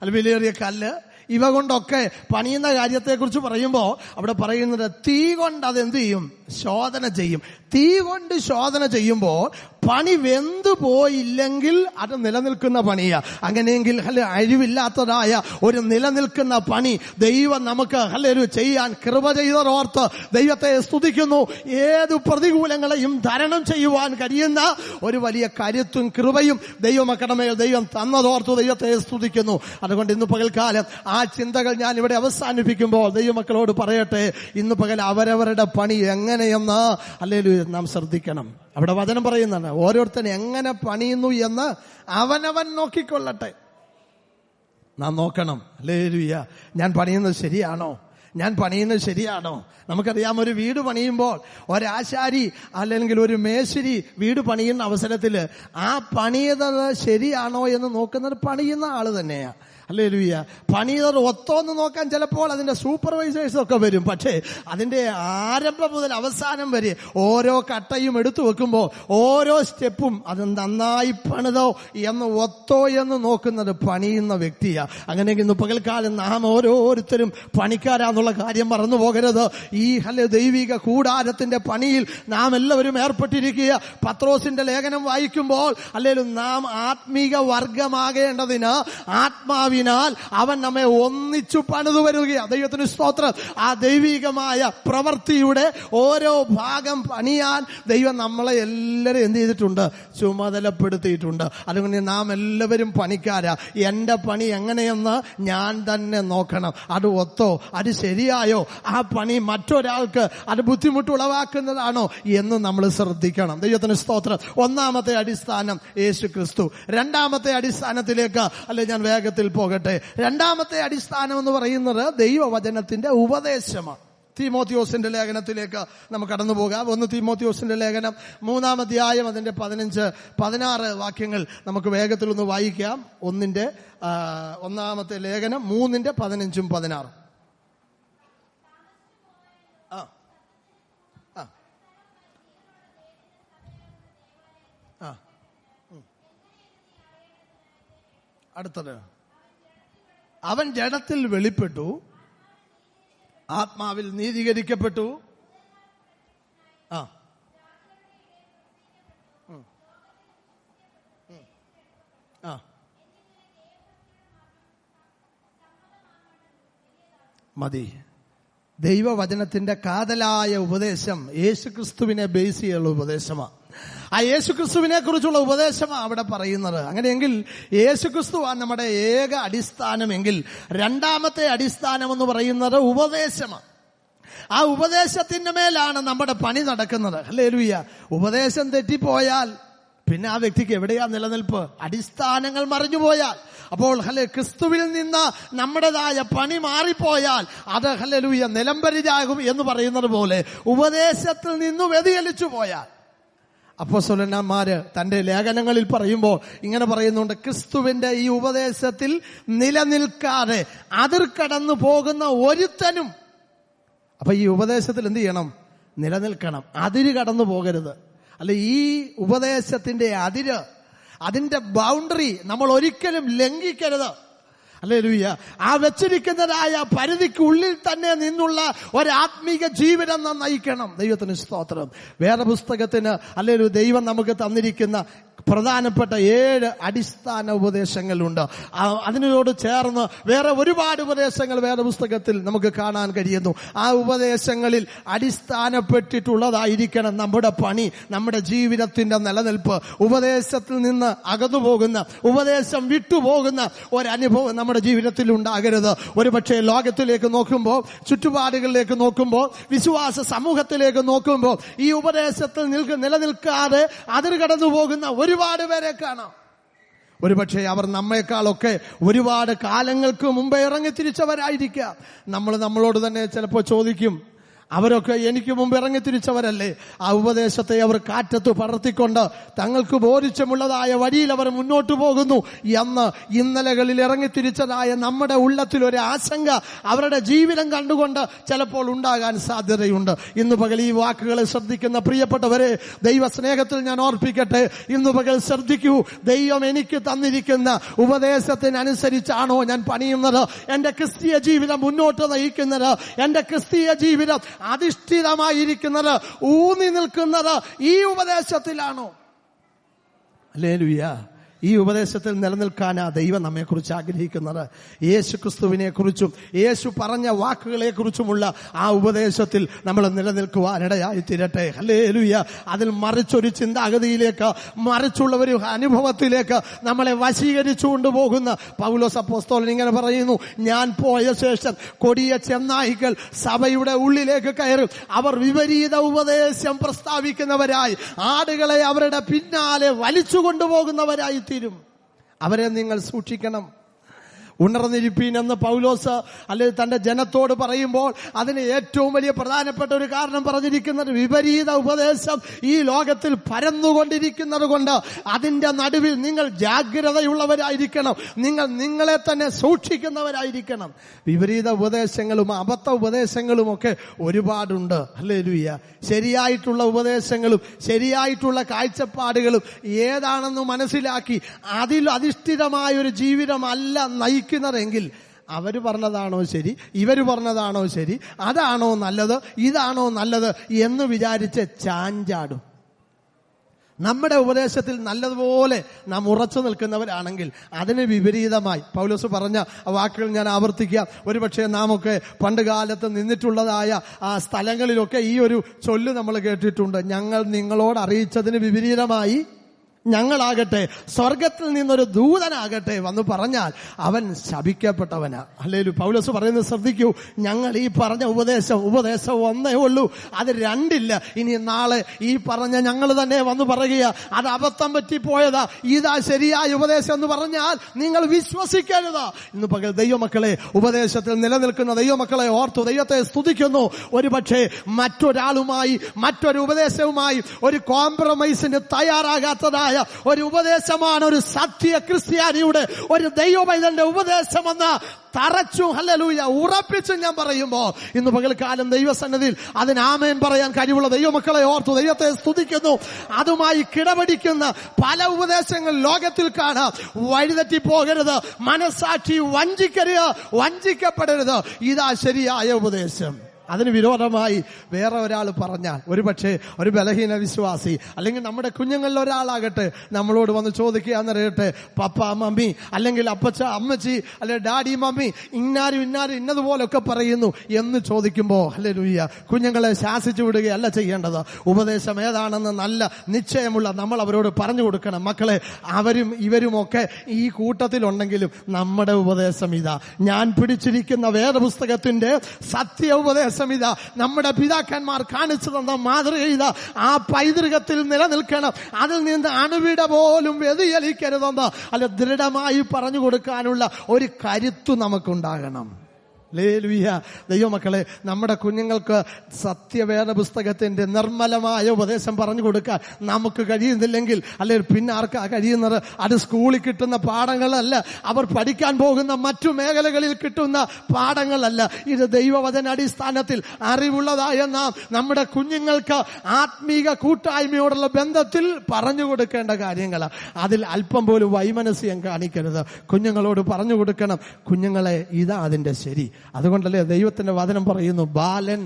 അല്ലെങ്കിൽ വിലയേറിയ കല്ല്, ഇവ കൊണ്ടൊക്കെ പണിയുന്ന കാര്യത്തെക്കുറിച്ച് പറയുമ്പോൾ അവിടെ പറയുന്നത് തീ കൊണ്ട് അതെന്ത് ചെയ്യും? ശോധന ചെയ്യും. തീ കൊണ്ട് ശോധന ചെയ്യുമ്പോൾ പണി വെന്തു പോയില്ലെങ്കിൽ അത് നിലനിൽക്കുന്ന പണിയാ. അങ്ങനെയെങ്കിൽ അഴിവില്ലാത്തതായ ഒരു നിലനിൽക്കുന്ന പണി ദൈവം നമുക്ക് ചെയ്യാൻ കൃപ ചെയ്തോർത്ത് ദൈവത്തെ സ്തുതിക്കുന്നു. ഏതു പ്രതികൂലങ്ങളെയും തരണം ചെയ്യുവാൻ കഴിയുന്ന ഒരു വലിയ കരുത്തും കൃപയും ദൈവമക്കളുടെ മേൽ ദൈവം തന്നതോർത്ത് ദൈവത്തെ സ്തുതിക്കുന്നു. അതുകൊണ്ട് ഇന്ന് പകൽക്കാലം ആ ചിന്തകൾ ഞാൻ ഇവിടെ അവസാനിപ്പിക്കുമ്പോൾ ദൈവമക്കളോട് പറയട്ടെ, ഇന്ന് പകൽ അവരവരുടെ പണി എങ്ങനെയെന്ന് നാം ശ്രദ്ധിക്കണം. അവിടെ വചനം പറയുന്നതാണ്, ഓരോരുത്തരും എങ്ങനെ പണിയുന്നു എന്ന് അവനവൻ നോക്കിക്കൊള്ളട്ടെ. നാം നോക്കണം. ഹല്ലേലൂയ. ഞാൻ പണിയുന്നത് ശരിയാണോ? ഞാൻ പണിയുന്നത് ശരിയാണോ? നമുക്കറിയാം, ഒരു വീട് പണിയുമ്പോൾ ഒരാശാരി അല്ലെങ്കിൽ ഒരു മേശിരി വീട് പണിയുന്ന അവസരത്തിൽ ആ പണിയുന്നത് ശരിയാണോ എന്ന് നോക്കുന്നത് പണിയുന്ന ആള് തന്നെയാണ്. ഹല്ലേലൂയ. പണിയർ ഒത്തോന്ന് നോക്കാൻ ചിലപ്പോൾ അതിന്റെ സൂപ്പർവൈസേഴ്സ് ഒക്കെ വരും. പക്ഷേ അതിന്റെ ആരംഭം മുതൽ അവസാനം വരെ ഓരോ കട്ടയും എടുത്തു വെക്കുമ്പോൾ ഓരോ സ്റ്റെപ്പും അത് നന്നായി പണിതോ എന്ന് ഒത്തോ എന്ന് നോക്കുന്നത് പണിയുന്ന വ്യക്തിയാ. അങ്ങനെ ഇന്ന് പകൽക്കാലം നാം ഓരോരുത്തരും പണിക്കാരാന്നുള്ള കാര്യം മറന്നു പോകരുത്. ഈ ദൈവിക കൂടാരത്തിന്റെ പണിയിൽ നാം എല്ലാവരും ഏർപ്പെട്ടിരിക്കുക. പത്രോസിന്റെ ലേഖനം വായിക്കുമ്പോൾ അല്ലെങ്കിൽ നാം ആത്മീക വർഗമാകേണ്ടതിന് ആത്മാവിനാൽ അവൻ നമ്മെ ഒന്നിച്ചു പണിതു വരികയാണ്. ദൈവത്തിന് സ്തോത്രം. ആ ദൈവികമായ പ്രവൃത്തിയുടെ ഓരോ ഭാഗം പണിയാൻ ദൈവം നമ്മളെ എല്ലാവരും എന്ത് ചെയ്തിട്ടുണ്ട്? ചുമതലപ്പെടുത്തിയിട്ടുണ്ട്. അതുകൊണ്ട് നാം എല്ലാവരും പണിക്കാരാ. എന്റെ പണി എങ്ങനെയെന്ന് ഞാൻ തന്നെ നോക്കണം. അത് ഒത്തോ, അത് ശരിയായോ, ആ പണി മറ്റൊരാൾക്ക് അത് ബുദ്ധിമുട്ടുളവാക്കുന്നതാണോ എന്ന് നമ്മൾ ശ്രദ്ധിക്കണം. ദൈവത്തിന് സ്തോത്രം. ഒന്നാമത്തെ അടിസ്ഥാനം യേശു ക്രിസ്തു. രണ്ടാമത്തെ അടിസ്ഥാനത്തിലേക്ക് ഞാൻ വേഗത്തിൽ പോകട്ടെ. രണ്ടാമത്തെ അടിസ്ഥാനം എന്ന് പറയുന്നത് ദൈവവചനത്തിന്റെ ഉപദേശമാണ്. തീമോത്തിയോസിന്റെ ലേഖനത്തിലേക്ക് നമുക്ക് കടന്നു പോകാം. 1 തീമോത്തിയോസിന്റെ ലേഖനം 3-ാം അധ്യായം അതിന്റെ 15-16 വാക്യങ്ങൾ നമുക്ക് വേഗത്തിൽ ഒന്ന് വായിക്കാം. 1-ാമത്തെ ലേഖനം 3:15-16. അടുത്തത്, അവൻ ജഡത്തിൽ വെളിപ്പെട്ടു, ആത്മാവിൽ നീതീകരിക്കപ്പെട്ടു. മതി. ദൈവവചനത്തിന്റെ കാതലായ ഉപദേശം യേശുക്രിസ്തുവിനെ ബേസ് ചെയ്യുള്ള ഉപദേശമാണ്. ആ യേശുക്രിസ്തുവിനെ കുറിച്ചുള്ള ഉപദേശമാണ് അവിടെ പറയുന്നത്. അങ്ങനെയെങ്കിൽ യേശുക്രിസ്തുവാണ് നമ്മുടെ ഏക അടിസ്ഥാനമെങ്കിൽ രണ്ടാമത്തെ അടിസ്ഥാനം എന്ന് പറയുന്നത് ഉപദേശമാണ്. ആ ഉപദേശത്തിന്റെ മേലാണ് നമ്മുടെ പണി നടക്കുന്നത്. ഹല്ലേലൂയ. ഉപദേശം തെറ്റിപ്പോയാൽ പിന്നെ ആ വ്യക്തിക്ക് എവിടെയാ നിലനിൽപ്പ്? അടിസ്ഥാനങ്ങൾ മറിഞ്ഞുപോയാൽ. അപ്പോൾ ക്രിസ്തുവിൽ നിന്ന് നമ്മുടേതായ പണി മാറിപ്പോയാൽ അത് ഹല്ലേലൂയ നിലംപരിചാകും എന്ന് പറയുന്നത് പോലെ ഉപദേശത്തിൽ നിന്ന് വ്യതിചലിച്ചു പോയാൽ. അപ്പോസ്തലന്മാര് തന്റെ ലേഖനങ്ങളിൽ പറയുമ്പോൾ ഇങ്ങനെ പറയുന്നുണ്ട്, ക്രിസ്തുവിന്റെ ഈ ഉപദേശത്തിൽ നിലനിൽക്കാതെ അതിർക്കടന്നു പോകുന്ന ഒരുത്തനും. അപ്പൊ ഈ ഉപദേശത്തിൽ എന്ത് ചെയ്യണം? നിലനിൽക്കണം. അതിര് കടന്നു പോകരുത്. അല്ല, ഈ ഉപദേശത്തിന്റെ അതിര്, അതിന്റെ ബൗണ്ടറി നമ്മൾ ഒരിക്കലും ലംഘിക്കരുത്. ഹല്ലേലൂയ. ആ വെച്ചിരിക്കുന്നതായ പരിധിക്കുള്ളിൽ തന്നെ നിന്നുള്ള ഒരാത്മീക ജീവിതം നാം നയിക്കണം. ദൈവത്തിന് സ്തോത്രം. വേദപുസ്തകത്തിന് ഹല്ലേലൂയ ദൈവം നമുക്ക് തന്നിരിക്കുന്ന പ്രധാനപ്പെട്ട 7 അടിസ്ഥാന ഉപദേശങ്ങളുണ്ട്. അതിനോട് ചേർന്ന് വേറെ ഒരുപാട് ഉപദേശങ്ങൾ വേദപുസ്തകത്തിൽ നമുക്ക് കാണാൻ കഴിയുന്നു. ആ ഉപദേശങ്ങളിൽ അടിസ്ഥാനപ്പെട്ടിട്ടുള്ളതായിരിക്കണം നമ്മുടെ പണി, നമ്മുടെ ജീവിതത്തിന്റെ നിലനിൽപ്പ്. ഉപദേശത്തിൽ നിന്ന് അകന്നു പോകുന്ന, ഉപദേശം വിട്ടുപോകുന്ന ഒരനുഭവം നമ്മുടെ ജീവിതത്തിൽ ഉണ്ടാകരുത്. ഒരുപക്ഷെ ലോകത്തിലേക്ക് നോക്കുമ്പോൾ, ചുറ്റുപാടുകളിലേക്ക് നോക്കുമ്പോൾ, വിശ്വാസ സമൂഹത്തിലേക്ക് നോക്കുമ്പോൾ ഈ ഉപദേശത്തിൽ നിലനിൽക്കാതെ അതിർ കടന്നു പോകുന്ന ഒരുപാട് പേരെ കാണാം. ഒരുപക്ഷെ അവർ നമ്മെക്കാളൊക്കെ ഒരുപാട് കാലങ്ങൾക്ക് മുമ്പേ ഇറങ്ങിത്തിരിച്ചവരായിരിക്കാം. നമ്മളോട് തന്നെ ചിലപ്പോൾ ചോദിക്കും, അവരൊക്കെ എനിക്ക് മുമ്പ് ഇറങ്ങിത്തിരിച്ചവരല്ലേ? ആ ഉപദേശത്തെ അവർ കാറ്റത്ത് പറത്തിക്കൊണ്ട് തങ്ങൾക്ക് ബോധിച്ചമുള്ളതായ വഴിയിൽ അവർ മുന്നോട്ട് പോകുന്നു എന്ന് ഇന്നലകളിൽ ഇറങ്ങിത്തിരിച്ചതായ നമ്മുടെ ഉള്ളത്തിൽ ഒരു ആശങ്ക അവരുടെ ജീവിതം കണ്ടുകൊണ്ട് ചിലപ്പോൾ ഉണ്ടാകാൻ സാധ്യതയുണ്ട്. ഇന്ന് പകൽ ഈ വാക്കുകളെ ശ്രദ്ധിക്കുന്ന പ്രിയപ്പെട്ടവരെ, ദൈവസ്നേഹത്തിൽ ഞാൻ ഓർപ്പിക്കട്ടെ, ഇന്ന് പകൽ ശ്രദ്ധിക്കൂ. ദൈവം എനിക്ക് തന്നിരിക്കുന്ന ഉപദേശത്തിനനുസരിച്ചാണോ ഞാൻ പണിയുന്നത്? എന്റെ ക്രിസ്തീയ ജീവിതം മുന്നോട്ട് നയിക്കുന്നത്, എന്റെ ക്രിസ്തീയ ജീവിതം അധിഷ്ഠിതമായിരിക്കുന്നത്, ഊന്നി നിൽക്കുന്നത് ഈ ഉപദേശത്തിലാണോ? ഹല്ലേലൂയ. ഈ ഉപദേശത്തിൽ നിലനിൽക്കാനാ ദൈവം നമ്മെക്കുറിച്ച് ആഗ്രഹിക്കുന്നത്. യേശു ക്രിസ്തുവിനെ കുറിച്ചും യേശു പറഞ്ഞ വാക്കുകളെ കുറിച്ചുമുള്ള ആ ഉപദേശത്തിൽ നമ്മൾ നിലനിൽക്കുവാനിടയായി തീരട്ടെ. ഹല്ലേലൂയ. അതിൽ മറിച്ചൊരു ചിന്താഗതിയിലേക്ക്, മറിച്ചുള്ള ഒരു അനുഭവത്തിലേക്ക് നമ്മളെ വശീകരിച്ചു കൊണ്ടുപോകുന്ന പൗലോസ് അപ്പോസ്തലൻ ഇങ്ങനെ പറയുന്നു, ഞാൻ പോയ ശേഷം കൊടിയ ചെന്നായ്ക്കൾ സഭയുടെ ഉള്ളിലേക്ക് കയറും. അവർ വിപരീത ഉപദേശം പ്രസ്താവിക്കുന്നവരായി ആടുകളെ അവരുടെ പിന്നാലെ വലിച്ചു കൊണ്ടുപോകുന്നവരായി തീരും. അവരെ നിങ്ങൾ സൂക്ഷിക്കണം. ഉണർന്നിരിപ്പീൻ എന്ന് പൗലോസ് അല്ലെങ്കിൽ തന്റെ ജനത്തോട് പറയുമ്പോൾ അതിന് ഏറ്റവും വലിയ പ്രധാനപ്പെട്ട ഒരു കാരണം പറഞ്ഞിരിക്കുന്നത്, വിപരീത ഉപദേശം ഈ ലോകത്തിൽ പരന്നുകൊണ്ടിരിക്കുന്നത് കൊണ്ട് അതിന്റെ നടുവിൽ നിങ്ങൾ ജാഗ്രതയുള്ളവരായിരിക്കണം. നിങ്ങൾ നിങ്ങളെ തന്നെ സൂക്ഷിക്കുന്നവരായിരിക്കണം. വിപരീത ഉപദേശങ്ങളും അബദ്ധ ഉപദേശങ്ങളും ഒക്കെ ഒരുപാടുണ്ട്. ഹല്ലേലൂയ. ശരിയായിട്ടുള്ള ഉപദേശങ്ങളും ശരിയായിട്ടുള്ള കാഴ്ചപ്പാടുകളും ഏതാണെന്ന് മനസ്സിലാക്കി അതിൽ അധിഷ്ഠിതമായ ഒരു ജീവിതമല്ല നയിക്കുന്നതെങ്കിൽ അവര് പറഞ്ഞതാണോ ശരി, ഇവര് പറഞ്ഞതാണോ ശരി, അതാണോ നല്ലത്, ഇതാണോ നല്ലത് എന്ന് വിചാരിച്ച് ചാഞ്ചാടും. നമ്മുടെ ഉപദേശത്തിൽ നല്ലതുപോലെ നാം ഉറച്ചു നിൽക്കുന്നവരാണെങ്കിൽ അതിന് വിപരീതമായി പൗലോസ് പറഞ്ഞ വാക്കുകൾ ഞാൻ ആവർത്തിക്കാം. ഒരുപക്ഷെ നാമൊക്കെ പണ്ട് കാലത്ത് നിന്നിട്ടുള്ളതായ ആ സ്ഥലങ്ങളിലൊക്കെ ഈ ഒരു ചൊല്ല് നമ്മൾ കേട്ടിട്ടുണ്ട്, ഞങ്ങൾ നിങ്ങളോട് അറിയിച്ചതിന് വിപരീതമായി ഞങ്ങളാകട്ടെ, സ്വർഗത്തിൽ നിന്നൊരു ദൂതനാകട്ടെ വന്ന് പറഞ്ഞാൽ അവൻ ശപിക്കപ്പെട്ടവനാ. ഹല്ലേലൂയ. പൗലോസ് പറയുന്നത് ശ്രദ്ധിക്കൂ. ഞങ്ങൾ ഈ പറഞ്ഞ ഉപദേശം ഒന്നേ ഉള്ളൂ, അത് രണ്ടില്ല. ഇനി നാളെ ഈ പറഞ്ഞ ഞങ്ങൾ തന്നെ വന്ന് പറയുക അത് അബദ്ധം പറ്റിപ്പോയതാ, ഇതാ ശരിയായ ഉപദേശം എന്ന് പറഞ്ഞാൽ നിങ്ങൾ വിശ്വസിക്കരുത്. ഇന്ന് പകൽ ദൈവമക്കളെ, ഉപദേശത്തിൽ നിലനിൽക്കുന്ന ദൈവമക്കളെ ഓർത്തു ദൈവത്തെ സ്തുതിക്കുന്നു. ഒരുപക്ഷെ മറ്റൊരാളുമായി, മറ്റൊരു ഉപദേശവുമായി ഒരു കോംപ്രമൈസിന് തയ്യാറാകാത്തതായ ഒരു ഉപദേശമാണ് ഒരു സത്യ ക്രിസ്ത്യാനിയുടെ, ഒരു ദൈവപൈതലിന്റെ ഉപദേശമെന്ന് തറച്ചും ഹല്ലേലൂയ ഉറപ്പിച്ചും ഞാൻ പറയുമ്പോ ഇന്ന് പകൽക്കാലം ദൈവസന്നിധിയിൽ അതിന് ആമേൻ പറയാൻ കഴിവുള്ള ദൈവമക്കളെ ഓർത്തു ദൈവത്തെ സ്തുതിക്കുന്നു. അതുമായി കിടപിടിക്കുന്ന പല ഉപദേശങ്ങൾ ലോകത്തിൽ കാണാം. വഴിതെറ്റി പോകരുത്, മനസാക്ഷി വഞ്ചിക്കരുത്, വഞ്ചിക്കപ്പെടരുത്. ഇതാ ശരിയായ ഉപദേശം. അതിന് വിരോധമായി വേറെ ഒരാൾ പറഞ്ഞാൽ, ഒരുപക്ഷെ ഒരു ബലഹീന വിശ്വാസി അല്ലെങ്കിൽ നമ്മുടെ കുഞ്ഞുങ്ങളിൽ ഒരാളാകട്ടെ നമ്മളോട് വന്ന് ചോദിക്കുകയെന്നറിയട്ടെ, പപ്പ മമ്മി അല്ലെങ്കിൽ അപ്പച്ച അമ്മച്ചി അല്ലെ ഡാഡി മമ്മി ഇന്നാരും ഇന്നതുപോലൊക്കെ പറയുന്നു എന്ന് ചോദിക്കുമ്പോ ഹല്ലേലൂയ കുഞ്ഞുങ്ങളെ ശാസിച്ചു വിടുകയല്ല ചെയ്യേണ്ടത്. ഉപദേശം ഏതാണെന്ന് നല്ല നിശ്ചയമുള്ള നമ്മൾ അവരോട് പറഞ്ഞു കൊടുക്കണം. മക്കളെ, അവരും ഇവരുമൊക്കെ ഈ കൂട്ടത്തിലുണ്ടെങ്കിലും നമ്മുടെ ഉപദേശം ഇതാ, ഞാൻ പിടിച്ചിരിക്കുന്ന വേദപുസ്തകത്തിന്റെ സത്യ ഉപദേശം ഇതാ, നമ്മുടെ പിതാക്കന്മാർ കാണിച്ചു തന്ന മാതൃക ഇതാ, ആ പൈതൃകത്തിൽ നിലനിൽക്കണം, അതിൽ നിന്ന് അണുവിട പോലും വ്യതിചലിക്കരുതെന്ന് അല്ല ദൃഢമായി പറഞ്ഞു കൊടുക്കാനുള്ള ഒരു കരുത്ത് നമുക്കുണ്ടാകണം. ഹല്ലേലൂയ. ദൈവമക്കളെ, നമ്മുടെ കുഞ്ഞുങ്ങൾക്ക് സത്യവേദ പുസ്തകത്തിന്റെ നിർമ്മലമായ ഉപദേശം പറഞ്ഞു കൊടുക്കാൻ നമുക്ക് കഴിയുന്നില്ലെങ്കിൽ അല്ലെങ്കിൽ പിന്നെ ആർക്കാ കഴിയുന്നത്? അത് സ്കൂളിൽ കിട്ടുന്ന പാഠങ്ങളല്ല, അവർ പഠിക്കാൻ പോകുന്ന മറ്റു മേഖലകളിൽ കിട്ടുന്ന പാഠങ്ങളല്ല. ഇത് ദൈവവചന അടിസ്ഥാനത്തിൽ അറിവുള്ളതായ നാം നമ്മുടെ കുഞ്ഞുങ്ങൾക്ക് ആത്മീക കൂട്ടായ്മയോടുള്ള ബന്ധത്തിൽ പറഞ്ഞു കൊടുക്കേണ്ട കാര്യങ്ങളാണ്. അതിൽ അല്പം പോലും വൈമനസ്യം കാണിക്കരുത്. കുഞ്ഞുങ്ങളോട് പറഞ്ഞു കൊടുക്കണം, കുഞ്ഞുങ്ങളെ ഇതാ അതിന്റെ ശരി. അതുകൊണ്ടല്ലേ ദൈവത്തിന്റെ വചനം പറയുന്നു, ബാലൻ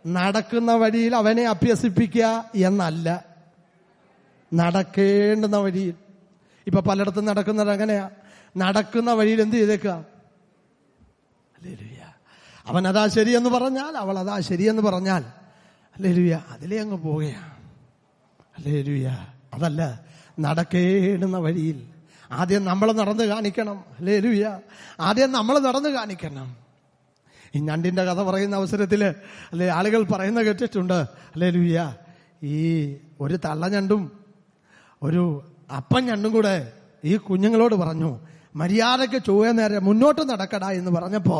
നടക്കുന്ന വഴിയിൽ അവനെ അഭ്യസിപ്പിക്കുക എന്നല്ല, നടക്കേണ്ടുന്ന വഴിയിൽ. ഇപ്പൊ പലയിടത്തും നടക്കുന്നത് അങ്ങനെയാ, നടക്കുന്ന വഴിയിൽ എന്ത് ചെയ്തേക്കുക, ഹല്ലേലൂയ, അവൻ അതാ ശരിയെന്ന് പറഞ്ഞാൽ അവൾ അതാ ശരിയെന്ന് പറഞ്ഞാൽ ഹല്ലേലൂയ അതിലേ അങ്ങ് പോവുകയാണ്. ഹല്ലേലൂയ. അതല്ല, നടക്കേണ്ടുന്ന വഴിയിൽ ആദ്യം നമ്മൾ നടന്ന് കാണിക്കണം. ഹല്ലേലൂയ. ആദ്യം നമ്മൾ നടന്ന് കാണിക്കണം. ഈ ഞണ്ടിന്റെ കഥ പറയുന്ന അവസരത്തില് അല്ലെ ആളുകൾ പറയുന്ന കേട്ടിട്ടുണ്ട്. ഹല്ലേലൂയ. ഈ ഒരു തള്ളഞ്ഞണ്ടും ഒരു അപ്പൻ ഞണ്ടും കൂടെ ഈ കുഞ്ഞുങ്ങളോട് പറഞ്ഞു, മര്യാദയ്ക്ക് ചൊവ്വേ നേരെ മുന്നോട്ട് നടക്കടാ എന്ന് പറഞ്ഞപ്പോ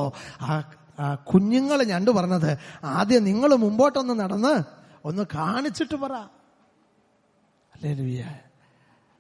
ആ കുഞ്ഞുങ്ങൾ ഞണ്ട് പറഞ്ഞത്, ആദ്യം നിങ്ങൾ മുമ്പോട്ടൊന്ന് നടന്ന് ഒന്ന് കാണിച്ചിട്ട് പറ. ഹല്ലേലൂയ.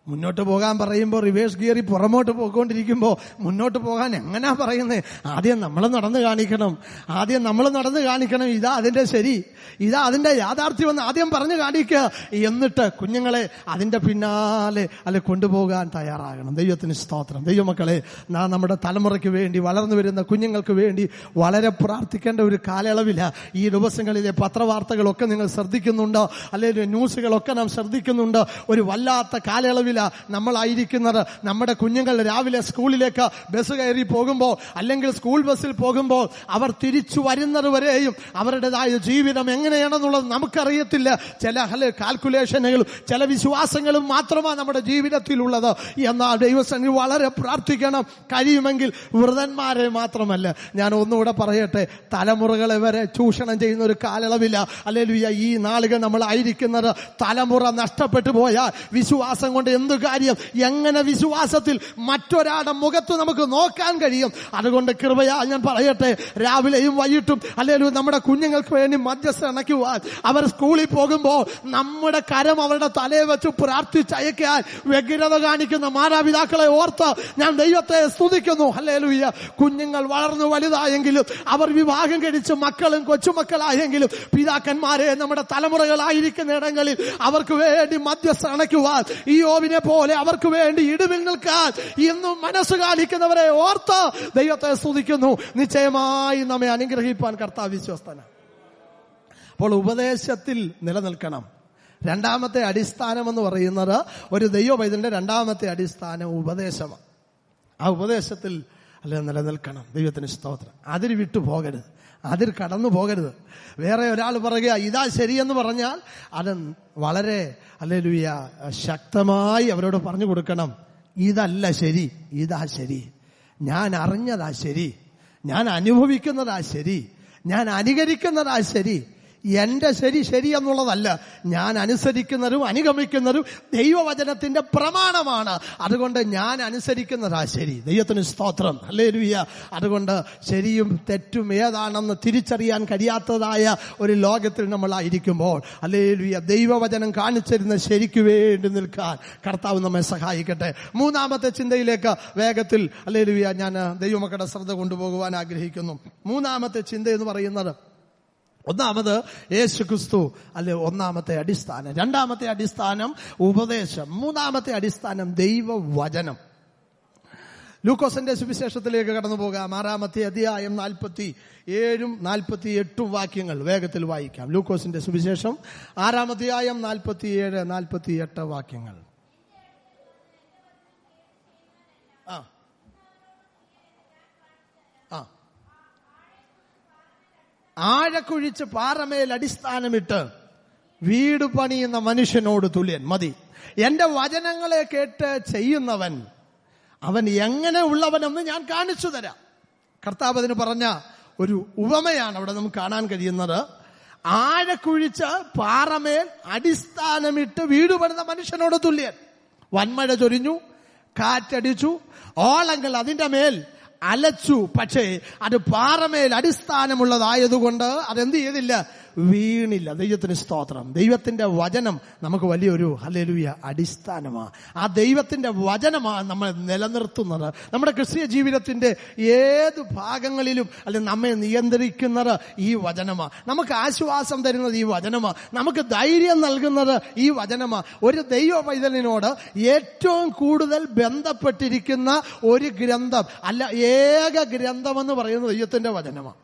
മുന്നോട്ട് പോകാൻ പറയുമ്പോൾ റിവേഴ്സ് ഗിയറിൽ പുറമോട്ട് പോയിക്കൊണ്ടിരിക്കുമ്പോൾ മുന്നോട്ട് പോകാൻ എങ്ങനെയാ പറയുന്നത്? ആദ്യം നമ്മൾ നടന്ന് കാണിക്കണം. ആദ്യം നമ്മൾ നടന്ന് കാണിക്കണം. ഇതാ അതിന്റെ ശരി, ഇതാ അതിന്റെ യാഥാർത്ഥ്യമെന്ന് ആദ്യം പറഞ്ഞു കാണിക്കുക. എന്നിട്ട് കുഞ്ഞുങ്ങളെ അതിന്റെ പിന്നാലെ കൊണ്ടുപോകാൻ തയ്യാറാകണം. ദൈവത്തിന് സ്തോത്രം. ദൈവമക്കളെ, നാം നമ്മുടെ തലമുറയ്ക്ക് വേണ്ടി, വളർന്നു വരുന്ന കുഞ്ഞുങ്ങൾക്ക് വേണ്ടി വളരെ പ്രാർത്ഥിക്കേണ്ട ഒരു കാലയളവില്ല. ഈ ദിവസങ്ങളിലെ പത്രവാർത്തകളൊക്കെ നിങ്ങൾ ശ്രദ്ധിക്കുന്നുണ്ടോ? അല്ലെങ്കിൽ ന്യൂസുകളൊക്കെ നാം ശ്രദ്ധിക്കുന്നുണ്ട്. ഒരു വല്ലാത്ത കാലയളവിൽ നമ്മളായിരിക്കുന്നത്. നമ്മുടെ കുഞ്ഞുങ്ങൾ രാവിലെ സ്കൂളിലേക്ക് ബസ് കയറി പോകുമ്പോൾ അല്ലെങ്കിൽ സ്കൂൾ ബസ്സിൽ പോകുമ്പോൾ അവർ തിരിച്ചു വരുന്നത് വരെയും അവരുടേതായ ജീവിതം എങ്ങനെയാണെന്നുള്ളത് നമുക്കറിയത്തില്ല. ചില കാൽക്കുലേഷനുകളും ചില വിശ്വാസങ്ങളും മാത്രമാണ് നമ്മുടെ ജീവിതത്തിലുള്ളത്. എന്നാൽ ദൈവസന്നിധിയിൽ വളരെ പ്രാർത്ഥിക്കണം. കഴിയുമെങ്കിൽ വൃതന്മാരെ മാത്രമല്ല, ഞാൻ ഒന്നുകൂടെ പറയട്ടെ, തലമുറകളെ വരെ ചൂഷണം ചെയ്യുന്ന ഒരു കാലയളവില്ല. ഹല്ലേലൂയ. ഈ നാളുകൾ നമ്മളായിരിക്കുന്നത് തലമുറ നഷ്ടപ്പെട്ടു പോയാൽ വിശ്വാസം കൊണ്ട് എന്ത് കാര്യം? എങ്ങനെ വിശ്വാസത്തിൽ മറ്റൊരാളുടെ മുഖത്ത് നമുക്ക് നോക്കാൻ കഴിയും? അതുകൊണ്ട് കൃപയാൽ ഞാൻ പറയട്ടെ, രാവിലെയും വൈകിട്ടും അല്ലെങ്കിൽ നമ്മുടെ കുഞ്ഞുങ്ങൾക്ക് വേണ്ടി മധ്യസ്ഥ അണയ്ക്കുവാൻ, അവർ സ്കൂളിൽ പോകുമ്പോൾ നമ്മുടെ കരം അവരുടെ തലയെ വെച്ച് പ്രാർത്ഥിച്ചയക്കാൻ വ്യഗ്രത കാണിക്കുന്ന മാതാപിതാക്കളെ ഓർത്ത് ഞാൻ ദൈവത്തെ സ്തുതിക്കുന്നു. ഹല്ലേലൂയ. കുഞ്ഞുങ്ങൾ വളർന്നു വലുതായെങ്കിലും അവർ വിവാഹം കഴിച്ച് മക്കളും കൊച്ചുമക്കളായെങ്കിലും പിതാക്കന്മാരെ നമ്മുടെ തലമുറകളായിരിക്കുന്ന ഇടങ്ങളിൽ അവർക്ക് വേണ്ടി മധ്യസ്ഥ അണയ്ക്കുവാൻ, ഈ യോബിനെ പോലെ അവർക്ക് വേണ്ടി ഇടിവിൽ നിൽക്കാൻ ഇന്നും മനസ്സ് കാണിക്കുന്നവരെ ഓർത്ത് ദൈവത്തെ സ്തുതിക്കുന്നു. നിശ്ചയമായി നമ്മെ അനുഗ്രഹിപ്പാൻ കർത്താവ് വിശ്വസ്തനാണ്. അപ്പോൾ ഉപദേശത്തിൽ നിലനിൽക്കണം. രണ്ടാമത്തെ അടിസ്ഥാനം എന്ന് പറയുന്നത്, ഒരു ദൈവപൈതലിന്റെ രണ്ടാമത്തെ അടിസ്ഥാനം ഉപദേശമാണ്. ആ ഉപദേശത്തിൽ നിലനിൽക്കണം. ദൈവത്തിന് സ്തോത്രം. അതിൽ വിട്ടു പോകരുത്, അതിൽ കടന്നു പോകരുത്. വേറെ ഒരാൾ പറയുക ഇതാ ശരിയെന്ന് പറഞ്ഞാൽ അത് വളരെ ഹല്ലേലൂയ ശക്തമായി അവരോട് പറഞ്ഞു കൊടുക്കണം. ഇതല്ല ശരി, ഇതാ ശരി, ഞാൻ അറിഞ്ഞതാ ശരി, ഞാൻ അനുഭവിക്കുന്നതാ ശരി, ഞാൻ അനുകരിക്കുന്നതാ ശരി. എന്റെ ശരി ശരിയെന്നുള്ളതല്ല, ഞാൻ അനുസരിക്കുന്നതും അനുഗമിക്കുന്നതും ദൈവവചനത്തിന്റെ പ്രമാണമാണ്. അതുകൊണ്ട് ഞാൻ അനുസരിക്കുന്നതാ ശരി. ദൈവത്തിന് സ്തോത്രം. ഹല്ലേലൂയ. അതുകൊണ്ട് ശരിയും തെറ്റും ഏതാണെന്ന് തിരിച്ചറിയാൻ കഴിയാത്തതായ ഒരു ലോകത്തിൽ നമ്മളായിരിക്കുമ്പോൾ ഹല്ലേലൂയ ദൈവവചനം കാണിച്ചിരുന്ന ശരിക്കു വേണ്ടി നിൽക്കാൻ കർത്താവ് നമ്മെ സഹായിക്കട്ടെ. മൂന്നാമത്തെ ചിന്തയിലേക്ക് വേഗത്തിൽ ഹല്ലേലൂയ ഞാൻ ദൈവമക്കളുടെ ശ്രദ്ധ കൊണ്ടുപോകുവാൻ ആഗ്രഹിക്കുന്നു. മൂന്നാമത്തെ ചിന്ത എന്ന് പറയുന്നത്, ഒന്നാമത് യേശു ക്രിസ്തു ഒന്നാമത്തെ അടിസ്ഥാനം. രണ്ടാമത്തെ അടിസ്ഥാനം ഉപദേശം. മൂന്നാമത്തെ അടിസ്ഥാനം ദൈവവചനം. ലൂക്കോസിന്റെ സുവിശേഷത്തിലേക്ക് കടന്നു പോകാം. 6-ാമത്തെ അധ്യായം 47 48 വാക്യങ്ങൾ വേഗത്തിൽ വായിക്കാം. ലൂക്കോസിന്റെ സുവിശേഷം 6-ാം അധ്യായം 47 48 വാക്യങ്ങൾ. ആഴക്കുഴിച്ച് പാറമേൽ അടിസ്ഥാനമിട്ട് വീട് പണിയുന്ന മനുഷ്യനോട് തുല്യൻ. മതി. എന്റെ വചനങ്ങളെ കേട്ട് ചെയ്യുന്നവൻ അവൻ എങ്ങനെ ഉള്ളവനെന്ന് ഞാൻ കാണിച്ചു തരാം. കർത്താവ് അതിന് പറഞ്ഞ ഒരു ഉപമയാണ് അവിടെ നമുക്ക് കാണാൻ കഴിയുന്നത്. ആഴക്കുഴിച്ച് പാറമേൽ അടിസ്ഥാനമിട്ട് വീട് പണിത മനുഷ്യനോട് തുല്യൻ. വൻമഴ ചൊരിഞ്ഞു, കാറ്റടിച്ചു, ഓളങ്ങൾ അതിന്റെ മേൽ അലച്ചു. പക്ഷേ അത് പാറമേൽ അടിസ്ഥാനമുള്ളതായതുകൊണ്ട് അതെന്ത് ചെയ്തില്ല? വീണില്ല. ദൈവത്തിന് സ്തോത്രം. ദൈവത്തിന്റെ വചനം നമുക്ക് വലിയൊരു ഹല്ലേലൂയ അടിസ്ഥാനമാണ്. ആ ദൈവത്തിന്റെ വചനമാണ് നമ്മളെ നിലനിർത്തുന്നത്. നമ്മുടെ ക്രിസ്തീയ ജീവിതത്തിന്റെ ഏത് ഭാഗങ്ങളിലും അല്ലെങ്കിൽ നമ്മെ നിയന്ത്രിക്കുന്നത് ഈ വചനമാണ്. നമുക്ക് ആശ്വാസം തരുന്നത് ഈ വചനമാണ്. നമുക്ക് ധൈര്യം നൽകുന്നത് ഈ വചനമാണ്. ഒരു ദൈവ പൈതലിനോട് ഏറ്റവും കൂടുതൽ ബന്ധപ്പെട്ടിരിക്കുന്ന ഒരു ഗ്രന്ഥം അല്ല, ഏക ഗ്രന്ഥമെന്ന് പറയുന്നത് ദൈവത്തിന്റെ വചനമാണ്.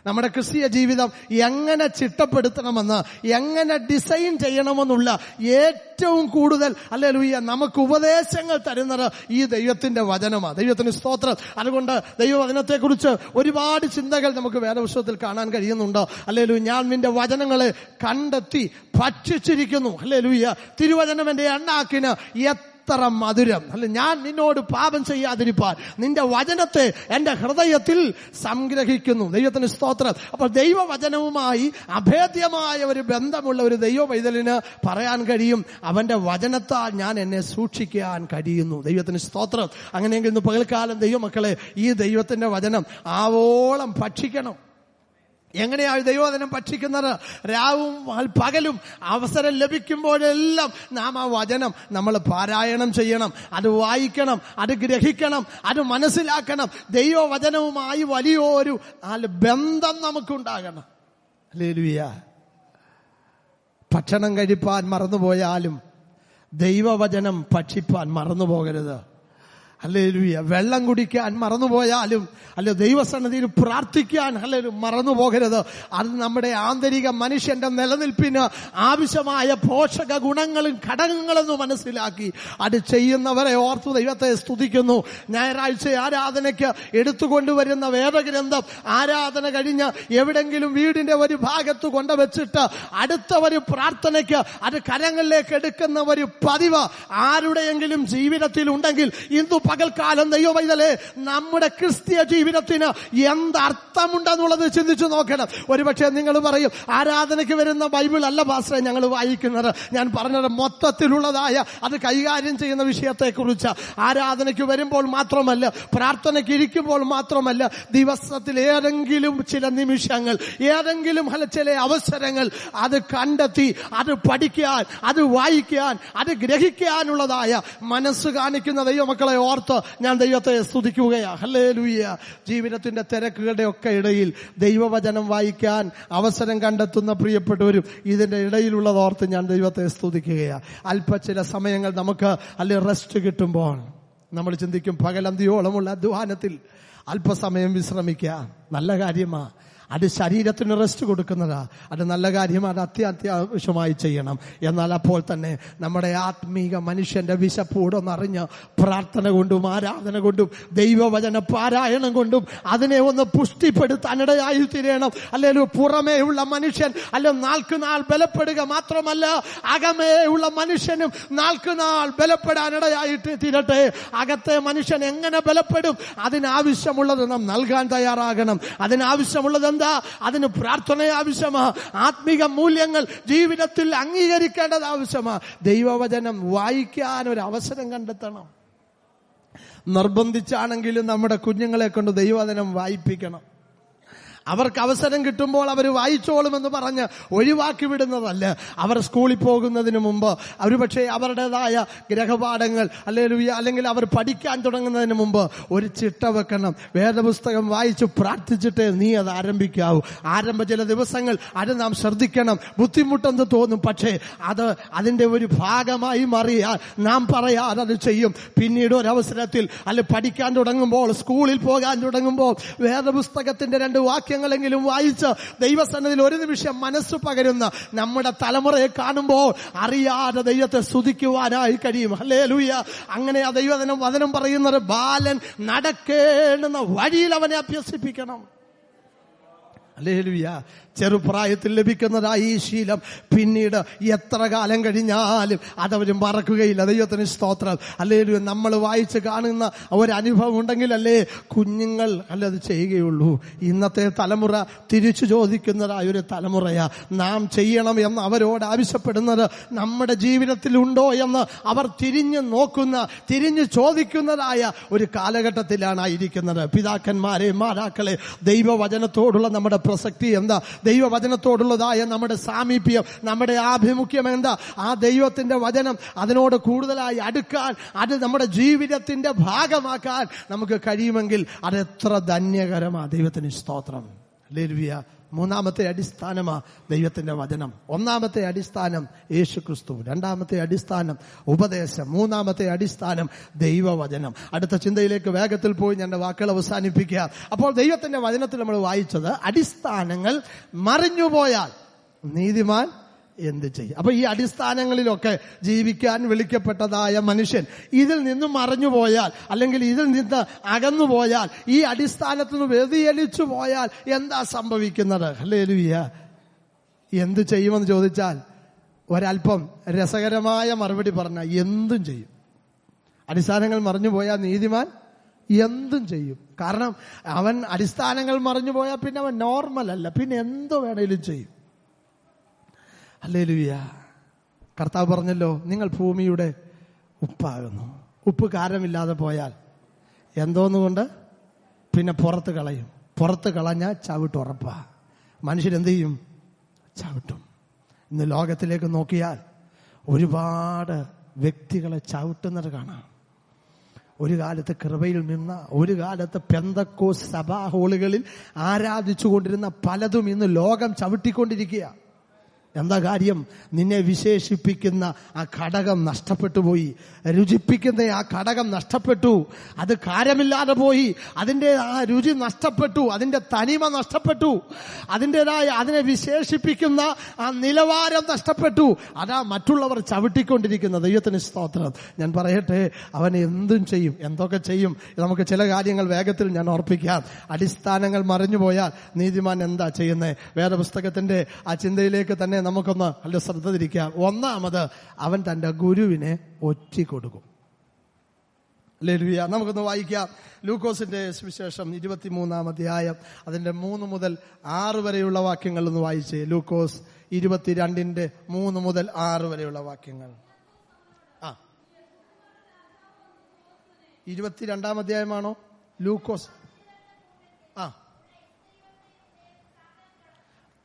നമ്മുടെ ക്രിസ്തീയ ജീവിതം എങ്ങനെ ചിട്ടപ്പെടുത്തണമെന്ന്, എങ്ങനെ ഡിസൈൻ ചെയ്യണമെന്നുള്ള ഏറ്റവും കൂടുതൽ ഹല്ലേലൂയ നമുക്ക് ഉപദേശങ്ങൾ തരുന്നത് ഈ ദൈവത്തിന്റെ വചനമാണ്. ദൈവത്തിന് സ്തോത്രം. അതുകൊണ്ട് ദൈവവചനത്തെക്കുറിച്ച് ഒരുപാട് ചിന്തകൾ നമുക്ക് വേദപുസ്തകത്തിൽ കാണാൻ കഴിയുന്നുണ്ട്. ഹല്ലേലൂയ. ഞാൻ നിന്റെ വചനങ്ങളെ കണ്ടെത്തി ഭക്ഷിച്ചിരിക്കുന്നു. ഹല്ലേലൂയ. തിരുവചനം എന്റെ അണ്ണാക്കിന് എത്ര മധുരം. അല്ല, ഞാൻ നിന്നോട് പാപം ചെയ്യാതിരിപ്പാൻ നിന്റെ വചനത്തെ എന്റെ ഹൃദയത്തിൽ സംഗ്രഹിക്കുന്നു. ദൈവത്തിന് സ്തോത്രം. അപ്പോൾ ദൈവവചനവുമായി അഭേദ്യമായ ഒരു ബന്ധമുള്ള ഒരു ദൈവ പൈതലിന് പറയാൻ കഴിയും, അവന്റെ വചനത്താൽ ഞാൻ എന്നെ സൂക്ഷിക്കാൻ കഴിയുന്നു. ദൈവത്തിന് സ്തോത്രം. അങ്ങനെയെങ്കിൽ ഇന്ന് പകൽക്കാലം ദൈവമക്കളെ ഈ ദൈവത്തിന്റെ വചനം ആവോളം ഭക്ഷിക്കണം. എങ്ങനെയാണ് ദൈവവചനം ഭക്ഷിക്കുന്നത്? രാവും പകലും അവസരം ലഭിക്കുമ്പോഴെല്ലാം നാം ആ വചനം നമ്മൾ പാരായണം ചെയ്യണം, അത് വായിക്കണം, അത് ഗ്രഹിക്കണം, അത് മനസ്സിലാക്കണം. ദൈവവചനവുമായി വലിയൊരു ബന്ധം നമുക്കുണ്ടാകണം. ഹല്ലേലൂയ. ഭക്ഷണം കഴിപ്പാൻ മറന്നുപോയാലും ദൈവവചനം ഭക്ഷിപ്പാൻ മറന്നുപോകരുത്. ഹല്ലേലൂയ. വെള്ളം കുടിക്കാൻ മറന്നുപോയാലും അല്ലെ ദൈവസന്നിധിയിൽ പ്രാർത്ഥിക്കാൻ ഹല്ലേലൂയ മറന്നുപോകരുത്. അത് നമ്മുടെ ആന്തരിക മനുഷ്യന്റെ നിലനിൽപ്പിന് ആവശ്യമായ പോഷക ഗുണങ്ങളും ഘടകങ്ങളെന്ന് മനസ്സിലാക്കി അത് ചെയ്യുന്നവരെ ഓർത്തു ദൈവത്തെ സ്തുതിക്കുന്നു. ഞായറാഴ്ച ആരാധനയ്ക്ക് എടുത്തുകൊണ്ടുവരുന്ന വേദഗ്രന്ഥം ആരാധന കഴിഞ്ഞ് എവിടെങ്കിലും വീടിന്റെ ഒരു ഭാഗത്ത് കൊണ്ടുവച്ചിട്ട് അടുത്ത ഒരു പ്രാർത്ഥനയ്ക്ക് അത് കരങ്ങളിലേക്ക് എടുക്കുന്ന ഒരു പതിവ് ആരുടെയെങ്കിലും ജീവിതത്തിൽ ഉണ്ടെങ്കിൽ ഇന്ന് പകൽക്കാലം ദൈവമൈതലേ നമ്മുടെ ക്രിസ്തീയ ജീവിതത്തിന് എന്തർത്ഥമുണ്ടെന്നുള്ളത് ചിന്തിച്ചു നോക്കണം. ഒരുപക്ഷെ നിങ്ങൾ പറയും, ആരാധനയ്ക്ക് വരുന്ന ബൈബിൾ അല്ല പാസ്റ്ററെ ഞങ്ങൾ വായിക്കുന്നത്. ഞാൻ പറഞ്ഞത് മൊത്തത്തിലുള്ളതായ അത് കൈകാര്യം ചെയ്യുന്ന വിഷയത്തെക്കുറിച്ച്. ആരാധനയ്ക്ക് വരുമ്പോൾ മാത്രമല്ല, പ്രാർത്ഥനയ്ക്ക് ഇരിക്കുമ്പോൾ മാത്രമല്ല, ദിവസത്തിൽ ഏതെങ്കിലും ചില നിമിഷങ്ങൾ, ഏതെങ്കിലും ചില അവസരങ്ങൾ അത് കണ്ടെത്തി അത് പഠിക്കാൻ, അത് വായിക്കാൻ, അത് ഗ്രഹിക്കാനുള്ളതായ മനസ്സ് കാണിക്കുന്ന ദൈവമക്കളെ ഓർത്ത് ഞാൻ ദൈവത്തെ സ്തുതിക്കുകയാണ്. ഹല്ലേലൂയ. ജീവിതത്തിന്റെ തിരക്കുകളുടെ ഒക്കെ ഇടയിൽ ദൈവവചനം വായിക്കാൻ അവസരം കണ്ടെത്തുന്ന പ്രിയപ്പെട്ടവരും ഇതിന്റെ ഇടയിലുള്ളതോർത്ത് ഞാൻ ദൈവത്തെ സ്തുതിക്കുകയാണ്. ചില സമയങ്ങൾ നമുക്ക് റെസ്റ്റ് കിട്ടുമ്പോൾ നമ്മൾ ചിന്തിക്കും, പകലന്തിയോളമുള്ള അധ്വാനത്തിൽ അല്പസമയം വിശ്രമിക്കുക നല്ല കാര്യമാണ്. അത് ശരീരത്തിന് റെസ്റ്റ് കൊടുക്കുന്നതാ, അത് നല്ല കാര്യമാണ്, അത് അത്യാവശ്യമായി ചെയ്യണം. എന്നാൽ അപ്പോൾ തന്നെ നമ്മുടെ ആത്മീക മനുഷ്യന്റെ വിശപ്പൂടൊന്നറിഞ്ഞ് പ്രാർത്ഥന കൊണ്ടും ആരാധന കൊണ്ടും ദൈവവചന പാരായണം കൊണ്ടും അതിനെ ഒന്ന് പുഷ്ടിപ്പെടുത്താനിടയായി തീരണം. അല്ലെങ്കിൽ പുറമേ ഉള്ള മനുഷ്യൻ നാൾക്ക് നാൾ ബലപ്പെടുക മാത്രമല്ല, അകമേ ഉള്ള മനുഷ്യനും നാൾക്ക് നാൾ ബലപ്പെടാനിടയായിട്ട് തീരട്ടെ. അകത്തെ മനുഷ്യൻ എങ്ങനെ ബലപ്പെടും? അതിനാവശ്യമുള്ളത് നാം നൽകാൻ തയ്യാറാകണം. അതിനാവശ്യമുള്ളത് അതിന് പ്രാർത്ഥന ആവശ്യമാണ്. ആത്മീക മൂല്യങ്ങൾ ജീവിതത്തിൽ അംഗീകരിക്കേണ്ടത് ആവശ്യമാണ്. ദൈവവചനം വായിക്കാൻ ഒരു അവസരം കണ്ടെത്തണം. നിർബന്ധിച്ചാണെങ്കിലും നമ്മുടെ കുഞ്ഞുങ്ങളെ കൊണ്ട് ദൈവവചനം വായിപ്പിക്കണം. അവർക്ക് അവസരം കിട്ടുമ്പോൾ അവർ വായിച്ചോളുമെന്ന് പറഞ്ഞ് ഒഴിവാക്കി വിടുന്നതല്ല. അവർ സ്കൂളിൽ പോകുന്നതിന് മുമ്പ് ഒരുപക്ഷെ അവരുടേതായ ഗ്രഹപാഠങ്ങൾ അല്ലെങ്കിൽ അവർ പഠിക്കാൻ തുടങ്ങുന്നതിന് മുമ്പ് ഒരു ചിട്ട വെക്കണം. വേദപുസ്തകം വായിച്ച് പ്രാർത്ഥിച്ചിട്ട് നീ അത് ആരംഭിക്കാവൂ. ആരംഭ ചില ദിവസങ്ങൾ അത് നാം ശ്രദ്ധിക്കണം. ബുദ്ധിമുട്ടെന്ന് തോന്നും, പക്ഷേ അതിന്റെ ഒരു ഭാഗമായി മാറിയാൽ നാം പറയാതെ അത് ചെയ്യും. പിന്നീട് ഒരവസരത്തിൽ പഠിക്കാൻ തുടങ്ങുമ്പോൾ, സ്കൂളിൽ പോകാൻ തുടങ്ങുമ്പോൾ വേദപുസ്തകത്തിന്റെ 2 വാക്യങ്ങളെങ്കിലും വായിച്ച് ദൈവസന്നിധിയിൽ ഒരു നിമിഷം മനസ്സ് പകരുന്ന നമ്മുടെ തലമുറയെ കാണുമ്പോൾ അറിയാതെ ദൈവത്തെ സ്തുതിക്കുവാനായി കഴിയും. ഹല്ലേലൂയ. അങ്ങനെ ആ വചനം പറയുന്നത്, ബാലൻ നടക്കേണ്ടുന്ന വഴിയിൽ അവനെ അഭ്യസിപ്പിക്കണം. ഹല്ലേലൂയ. ചെറുപ്രായത്തിൽ ലഭിക്കുന്നതായി ഈ ശീലം പിന്നീട് എത്ര കാലം കഴിഞ്ഞാലും അതവർ മറക്കുകയില്ല. ദൈവത്തിന് സ്തോത്രം. ഹല്ലേലൂയ. നമ്മൾ വായിച്ച് കാണുന്ന ഒരനുഭവം ഉണ്ടെങ്കിലല്ലേ കുഞ്ഞുങ്ങൾ അത് ചെയ്യുകയുള്ളൂ. ഇന്നത്തെ തലമുറ തിരിച്ചു ചോദിക്കുന്നതായ ഒരു തലമുറയാ. നാം ചെയ്യണം എന്ന് അവരോട് ആവശ്യപ്പെടുന്നത് നമ്മുടെ ജീവിതത്തിലുണ്ടോ എന്ന് അവർ തിരിഞ്ഞു ചോദിക്കുന്നതായ ഒരു കാലഘട്ടത്തിലാണ് ആയിരിക്കുന്നത്. പിതാക്കന്മാരെ, മാതാക്കളെ, ദൈവവചനത്തോടുള്ള നമ്മുടെ പ്രസക്തി എന്താ? ദൈവവചനത്തോടുള്ളതായ നമ്മുടെ സാമീപ്യം, നമ്മുടെ ആഭിമുഖ്യം എന്താ? ആ ദൈവത്തിന്റെ വചനം അതിനോട് കൂടുതലായി അടുക്കാൻ, അത് നമ്മുടെ ജീവിതത്തിന്റെ ഭാഗമാക്കാൻ നമുക്ക് കഴിയുമെങ്കിൽ അത് എത്ര ധന്യകരമാ. ദൈവത്തിന് സ്തോത്രം. ഹല്ലേലൂയ. 3-ാമത്തെ അടിസ്ഥാനമാ ദൈവത്തിന്റെ വചനം. 1-ാമത്തെ അടിസ്ഥാനം യേശുക്രിസ്തു, 2-ാമത്തെ അടിസ്ഥാനം ഉപദേശം, 3-ാമത്തെ അടിസ്ഥാനം ദൈവവചനം. അടുത്ത ചിന്തയിലേക്ക് വേഗത്തിൽ പോയി ഞാൻ വാക്കുകൾ അവസാനിപ്പിക്കുക. അപ്പോൾ ദൈവത്തിന്റെ വചനത്തിൽ നമ്മൾ വായിച്ചത്, അടിസ്ഥാനങ്ങൾ മറിഞ്ഞുപോയാൽ നീതിമാൻ എന്ത് ചെയ്യും? അപ്പൊ ഈ അടിസ്ഥാനങ്ങളിലൊക്കെ ജീവിക്കാൻ വിളിക്കപ്പെട്ടതായ മനുഷ്യൻ ഇതിൽ നിന്നും മറഞ്ഞുപോയാൽ, അല്ലെങ്കിൽ ഇതിൽ നിന്ന് അകന്നുപോയാൽ, ഈ അടിസ്ഥാനത്തിൽ നിന്ന് വ്യതിചലിച്ചു പോയാൽ എന്താ സംഭവിക്കുന്നത്? ഹല്ലേലൂയ. എന്ത് ചെയ്യുമെന്ന് ചോദിച്ചാൽ ഒരല്പം രസകരമായ മറുപടി പറഞ്ഞാൽ എന്തും ചെയ്യും. അടിസ്ഥാനങ്ങൾ മറിഞ്ഞുപോയാൽ നീതിമാൻ എന്തും ചെയ്യും. കാരണം അവൻ അടിസ്ഥാനങ്ങൾ മറിഞ്ഞുപോയാൽ പിന്നെ അവൻ നോർമൽ അല്ല, പിന്നെ എന്ത് വേണേലും ചെയ്യും. ഹല്ലേലൂയ. കർത്താവ് പറഞ്ഞല്ലോ, നിങ്ങൾ ഭൂമിയുടെ ഉപ്പാകുന്നു. ഉപ്പ് കാരമില്ലാതെ പോയാൽ എന്തോന്നുകൊണ്ട് പിന്നെ പുറത്ത് കളയും. പുറത്ത് കളഞ്ഞാൽ ചവിട്ടുറപ്പാ. മനുഷ്യരെന്ത് ചെയ്യും? ചവിട്ടും. ഇന്ന് ലോകത്തിലേക്ക് നോക്കിയാൽ ഒരുപാട് വ്യക്തികളെ ചവിട്ടുന്നത് കാണാം. ഒരു കാലത്ത് കൃപയിൽ നിന്ന, ഒരു കാലത്ത് പെന്തക്കോസ്ത് സഭാ ഹാളുകളിൽ ആരാധിച്ചുകൊണ്ടിരുന്ന പലതും ഇന്ന് ലോകം ചവിട്ടിക്കൊണ്ടിരിക്കുക. എന്താ കാര്യം? നിന്നെ വിശേഷിപ്പിക്കുന്ന ആ ഘടകം നഷ്ടപ്പെട്ടു പോയി. രുചിപ്പിക്കുന്ന ആ ഘടകം നഷ്ടപ്പെട്ടു. അത് കാരമില്ലാതെ പോയി. അതിന്റെ ആ രുചി നഷ്ടപ്പെട്ടു. അതിന്റെ തനിമ നഷ്ടപ്പെട്ടു. അതിൻ്റെതായ അതിനെ വിശേഷിപ്പിക്കുന്ന ആ നിലവാരം നഷ്ടപ്പെട്ടു. അതാ മറ്റുള്ളവർ ചവിട്ടിക്കൊണ്ടിരിക്കുന്നത്. ദൈവത്തിന് സ്തോത്രം. ഞാൻ പറയട്ടെ, അവൻ എന്തും ചെയ്യും. എന്തൊക്കെ ചെയ്യും? നമുക്ക് ചില കാര്യങ്ങൾ വേഗത്തിൽ ഞാൻ ഓർപ്പിക്കാം. അടിസ്ഥാനങ്ങൾ മറിഞ്ഞുപോയാൽ നീതിമാൻ എന്താ ചെയ്യുന്നത്? വേദപുസ്തകത്തിന്റെ ആ ചിന്തയിലേക്ക് തന്നെ നമുക്കൊന്ന് നല്ല ശ്രദ്ധ തിരിക്കാം. 1-ാമത്, അവൻ തന്റെ ഗുരുവിനെ ഒറ്റിക്കൊടുക്കും. ഹല്ലേലൂയ. നമുക്കൊന്ന് വായിക്കാം. ലൂക്കോസിന്റെ സുവിശേഷം 23-ാം അധ്യായം അതിന്റെ 3 മുതൽ 6 വരെയുള്ള വാക്യങ്ങൾ ഒന്ന് വായിച്ചേ. ലൂക്കോസ് 22-ന്റെ 3 മുതൽ 6 വരെയുള്ള വാക്യങ്ങൾ. 22-ാം അധ്യായമാണോ ലൂക്കോസ്?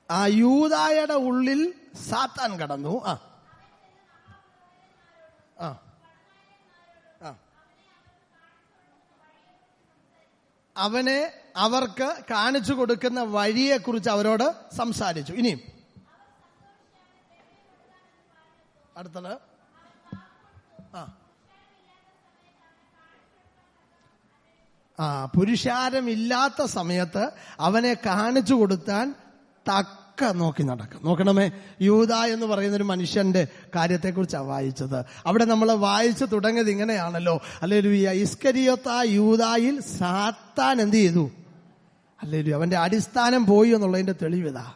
ആ യൂദായുടെ ഉള്ളിൽ സാത്താൻ കടന്നു. അവനെ അവർക്ക് കാണിച്ചു കൊടുക്കുന്ന വഴിയെക്കുറിച്ച് അവരോട് സംസാരിച്ചു. ഇനിയും അടുത്തത് പുരുഷാരമില്ലാത്ത സമയത്ത് അവനെ കാണിച്ചു കൊടുത്താൻ തക്ക നോക്കി നടക്കും. നോക്കണമേ, യൂദ എന്ന് പറയുന്ന ഒരു മനുഷ്യന്റെ കാര്യത്തെക്കുറിച്ചാണ് വായിച്ചത്. അവിടെ നമ്മൾ വായിച്ചു തുടങ്ങിയത് ഇങ്ങനെയാണല്ലോ. ഹല്ലേലൂയ. ഇസ്കരിയോത്ത യൂദായിൽ സാത്താൻ എന്ത് ചെയ്തു? ഹല്ലേലൂയ. അവന്റെ അടിസ്ഥാനം പോയി എന്നുള്ളതിന്റെ തെളിവിതാ.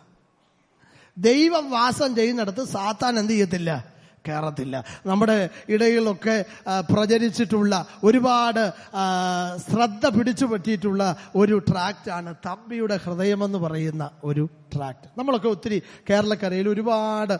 ദൈവം വാസം ചെയ്യുന്നിടത്ത് സാത്താൻ എന്ത് ചെയ്യത്തില്ല? കയറത്തില്ല. നമ്മുടെ ഇടയിലൊക്കെ പ്രചരിച്ചിട്ടുള്ള ഒരുപാട് ശ്രദ്ധ പിടിച്ചു പറ്റിയിട്ടുള്ള ഒരു ട്രാക്റ്റാണ് തമ്പിയുടെ ഹൃദയമെന്ന് പറയുന്ന ഒരു ട്രാക്ട്. നമ്മളൊക്കെ ഒത്തിരി കേരളക്കരയിൽ ഒരുപാട്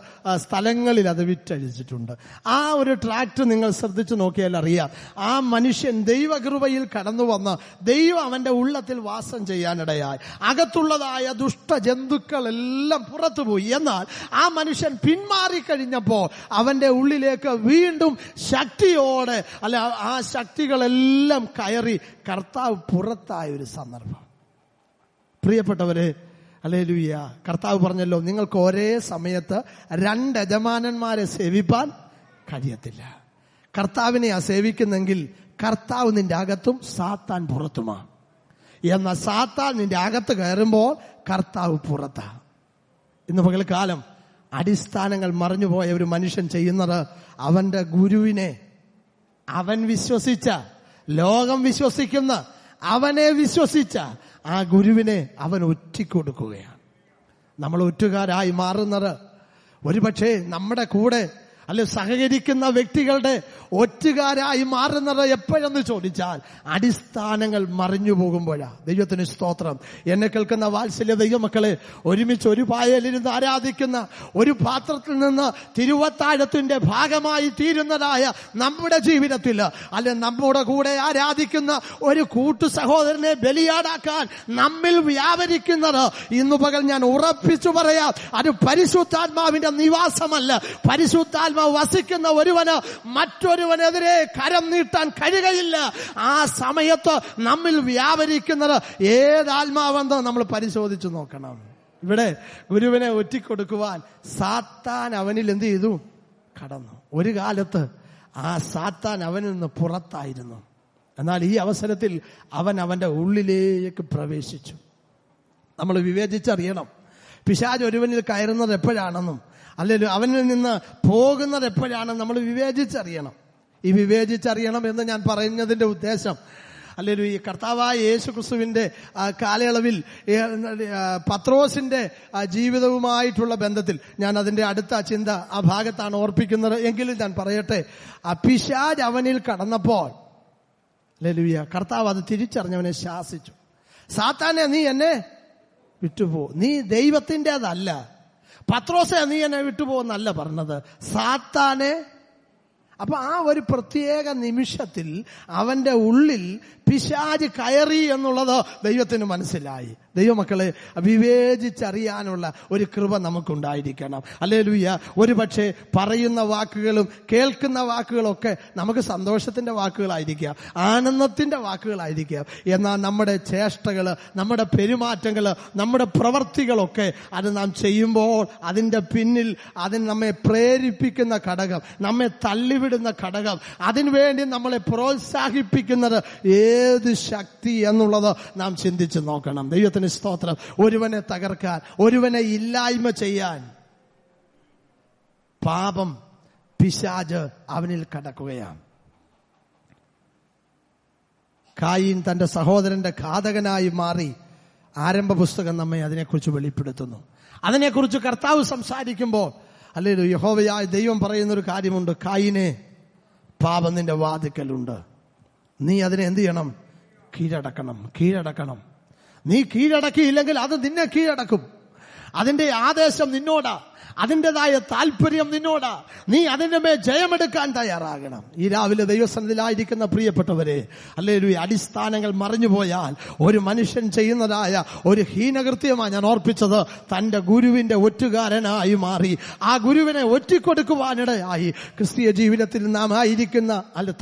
സ്ഥലങ്ങളിൽ അത് വിറ്റഴിച്ചിട്ടുണ്ട്. ആ ഒരു ട്രാക്ട് നിങ്ങൾ ശ്രദ്ധിച്ചു നോക്കിയാൽ അറിയാം, ആ മനുഷ്യൻ ദൈവകൃപയിൽ കടന്നു വന്ന് ദൈവം അവന്റെ ഉള്ളത്തിൽ വാസം ചെയ്യാനിടയായി. അകത്തുള്ളതായ ദുഷ്ടജന്തുക്കളെല്ലാം പുറത്തുപോയി. എന്നാൽ ആ മനുഷ്യൻ പിന്മാറിക്കഴിഞ്ഞപ്പോൾ അവന്റെ ഉള്ളിലേക്ക് വീണ്ടും ശക്തിയോടെ ആ ശക്തികളെല്ലാം കയറി കർത്താവ് പുറത്തായ ഒരു സന്ദർഭം. പ്രിയപ്പെട്ടവരെ, ഹല്ലേലൂയ, കർത്താവ് പറഞ്ഞല്ലോ, നിങ്ങൾക്ക് ഒരേ സമയത്ത് 2 യജമാനന്മാരെ സേവിപ്പാൻ കഴിയത്തില്ല. കർത്താവിനെയാ സേവിക്കുന്നെങ്കിൽ കർത്താവ് നിന്റെ അകത്തും സാത്താൻ പുറത്തുമാണ്. എന്നാൽ സാത്താൻ നിന്റെ അകത്ത് കയറുമ്പോൾ കർത്താവ് പുറത്താ. ഇന്ന് പകൽക്കാലം അടിസ്ഥാനങ്ങൾ മറിഞ്ഞുപോയ ഒരു മനുഷ്യൻ ചെയ്യുന്നത്, അവന്റെ ഗുരുവിനെ അവൻ വിശ്വസിച്ച, ലോകം വിശ്വസിക്കുന്ന, അവനെ വിശ്വസിച്ച ആ ഗുരുവിനെ അവൻ ഒറ്റിക്കൊടുക്കുകയാണ്. നമ്മൾ ഒറ്റുകാരായി മാറുന്നത് ഒരുപക്ഷെ നമ്മുടെ കൂടെ സഹകരിക്കുന്ന വ്യക്തികളുടെ ഒറ്റുകാരായി മാറുന്നത് എപ്പോഴെന്ന് ചോദിച്ചാൽ അടിസ്ഥാനങ്ങൾ മറിഞ്ഞു പോകുമ്പോഴാണ്. ദൈവത്തിന് സ്തോത്രം. എന്നെ കേൾക്കുന്ന വാത്സല്യ ദൈവമക്കളെ, ഒരുമിച്ച് ഒരു പായലിരുന്ന് ആരാധിക്കുന്ന, ഒരു പാത്രത്തിൽ നിന്ന് തിരുവത്താഴത്തിന്റെ ഭാഗമായി തീരുന്നതായ നമ്മുടെ ജീവിതത്തിൽ നമ്മുടെ കൂടെ ആരാധിക്കുന്ന ഒരു കൂട്ടു സഹോദരനെ ബലിയാടാക്കാൻ നമ്മിൽ വ്യാപരിക്കുന്നത് ഇന്നു പകൽ ഞാൻ ഉറപ്പിച്ചു പറയാം, അത് പരിശുദ്ധാത്മാവിന്റെ നിവാസമല്ല. പരിശുദ്ധാത്മാവ് വസിക്കുന്ന ഒരുവന് മറ്റൊരുവനെതിരെ കരം നീട്ടാൻ കഴിയുകയില്ല. ആ സമയത്ത് നമ്മിൽ വ്യാപരിക്കുന്നത് ഏതാത്മാവെന്ന് നമ്മൾ പരിശോധിച്ചു നോക്കണം. ഇവിടെ ഗുരുവിനെ ഒറ്റിക്കൊടുക്കുവാൻ സാത്താൻ അവനിൽ എന്ത് ചെയ്തു? കടന്നു. ഒരു കാലത്ത് ആ സാത്താൻ അവനിൽ നിന്ന് പുറത്തായിരുന്നു. എന്നാൽ ഈ അവസരത്തിൽ അവൻ അവന്റെ ഉള്ളിലേക്ക് പ്രവേശിച്ചു. നമ്മൾ വിവേചിച്ചറിയണം, പിശാച് ഒരുവനിൽ കയറുന്നത് എപ്പോഴാണെന്നും അല്ലെങ്കിൽ അവനിൽ നിന്ന് പോകുന്നത് എപ്പോഴാണെന്ന് നമ്മൾ വിവേചിച്ചറിയണം. ഈ വിവേചിച്ചറിയണം എന്ന് ഞാൻ പറയുന്നതിന്റെ ഉദ്ദേശം, അല്ലെങ്കിൽ ഈ കർത്താവായ യേശു ക്രിസ്തുവിന്റെ കാലയളവിൽ പത്രോസിന്റെ ജീവിതവുമായിട്ടുള്ള ബന്ധത്തിൽ ഞാൻ അതിന്റെ അടുത്ത ചിന്ത ആ ഭാഗത്താണ് ഓർപ്പിക്കുന്നത്. എങ്കിലും ഞാൻ പറയട്ടെ, പിശാച് അവനിൽ കടന്നപ്പോൾ ഹല്ലേലൂയ, കർത്താവ് അത് തിരിച്ചറിഞ്ഞവനെ ശാസിച്ചു. സാത്താനെ, നീ എന്നെ വിട്ടുപോ, നീ ദൈവത്തിൻ്റെതല്ല. പത്രോസെ, നീ എന്നെ വിട്ടുപോകുന്നല്ല പറഞ്ഞത്, സാത്താനെ. അപ്പൊ ആ ഒരു പ്രത്യേക നിമിഷത്തിൽ അവന്റെ ഉള്ളിൽ പിശാച് കയറി എന്നുള്ളത് ദൈവത്തിന് മനസ്സിലായി. ദൈവമക്കളെ, വിവേചിച്ചറിയാനുള്ള ഒരു കൃപ നമുക്കുണ്ടായിരിക്കണം. ഹല്ലേലൂയ. ഒരു പക്ഷേ പറയുന്ന വാക്കുകളും കേൾക്കുന്ന വാക്കുകളൊക്കെ നമുക്ക് സന്തോഷത്തിന്റെ വാക്കുകളായിരിക്കാം, ആനന്ദത്തിന്റെ വാക്കുകളായിരിക്കാം. എന്നാൽ നമ്മുടെ ചേഷ്ടകള്, നമ്മുടെ പെരുമാറ്റങ്ങള്, നമ്മുടെ പ്രവർത്തികളൊക്കെ അത് നാം ചെയ്യുമ്പോൾ അതിന്റെ പിന്നിൽ അതിന് നമ്മെ പ്രേരിപ്പിക്കുന്ന ഘടകം, നമ്മെ തള്ളിവിടുന്ന ഘടകം, അതിനുവേണ്ടി നമ്മളെ പ്രോത്സാഹിപ്പിക്കുന്നത് ഏത് ശക്തി എന്നുള്ളത് നാം ചിന്തിച്ചു നോക്കണം. ദൈവത്തിന് സ്തോത്രം. ഒരുവനെ തകർക്കാൻ, ഒരുവനെ ഇല്ലായ്മ ചെയ്യാൻ പാപം, പിശാച് അവനിൽ കടക്കുകയാണ്. കായീൻ തന്റെ സഹോദരന്റെ ഘാതകനായി മാറി. ആരംഭ പുസ്തകം നമ്മെ അതിനെക്കുറിച്ച് വെളിപ്പെടുത്തുന്നു. അതിനെക്കുറിച്ച് കർത്താവ് സംസാരിക്കുമ്പോൾ ഹല്ലേലൂയ, യഹോവയായ ദൈവം പറയുന്നൊരു കാര്യമുണ്ട്, കായീനെ, പാപം നിന്റെ വാതിക്കലുണ്ട്, നീ അതിനെ എന്ത് ചെയ്യണം? കീഴടക്കണം. നീ കീഴടക്കിയില്ലെങ്കിൽ അത് നിന്നെ കീഴടക്കും. അതിന്റെ ആദേശം നിന്നോടാ, അതിൻ്റെതായ താല്പര്യം നിന്നോടാ. നീ അതിന്റെ മേൽ ജയമെടുക്കാൻ തയ്യാറാകണം. ഈ രാവിലെ ദൈവസന്നിധിയിലായിരിക്കുന്ന പ്രിയപ്പെട്ടവരെ, ഹല്ലേലൂയ, അടിസ്ഥാനങ്ങൾ മറിഞ്ഞുപോയാൽ ഒരു മനുഷ്യൻ ചെയ്യുന്നതായ ഒരു ഹീനകൃത്യമാണ് ഞാൻ ഓർപ്പിച്ചത്. തന്റെ ഗുരുവിന്റെ ഒറ്റുകാരനായി മാറി. ആ ഗുരുവിനെ ഒറ്റിക്കൊടുക്കുവാനിടയായി. ക്രിസ്തീയ ജീവിതത്തിൽ നാം ആയിരിക്കുന്ന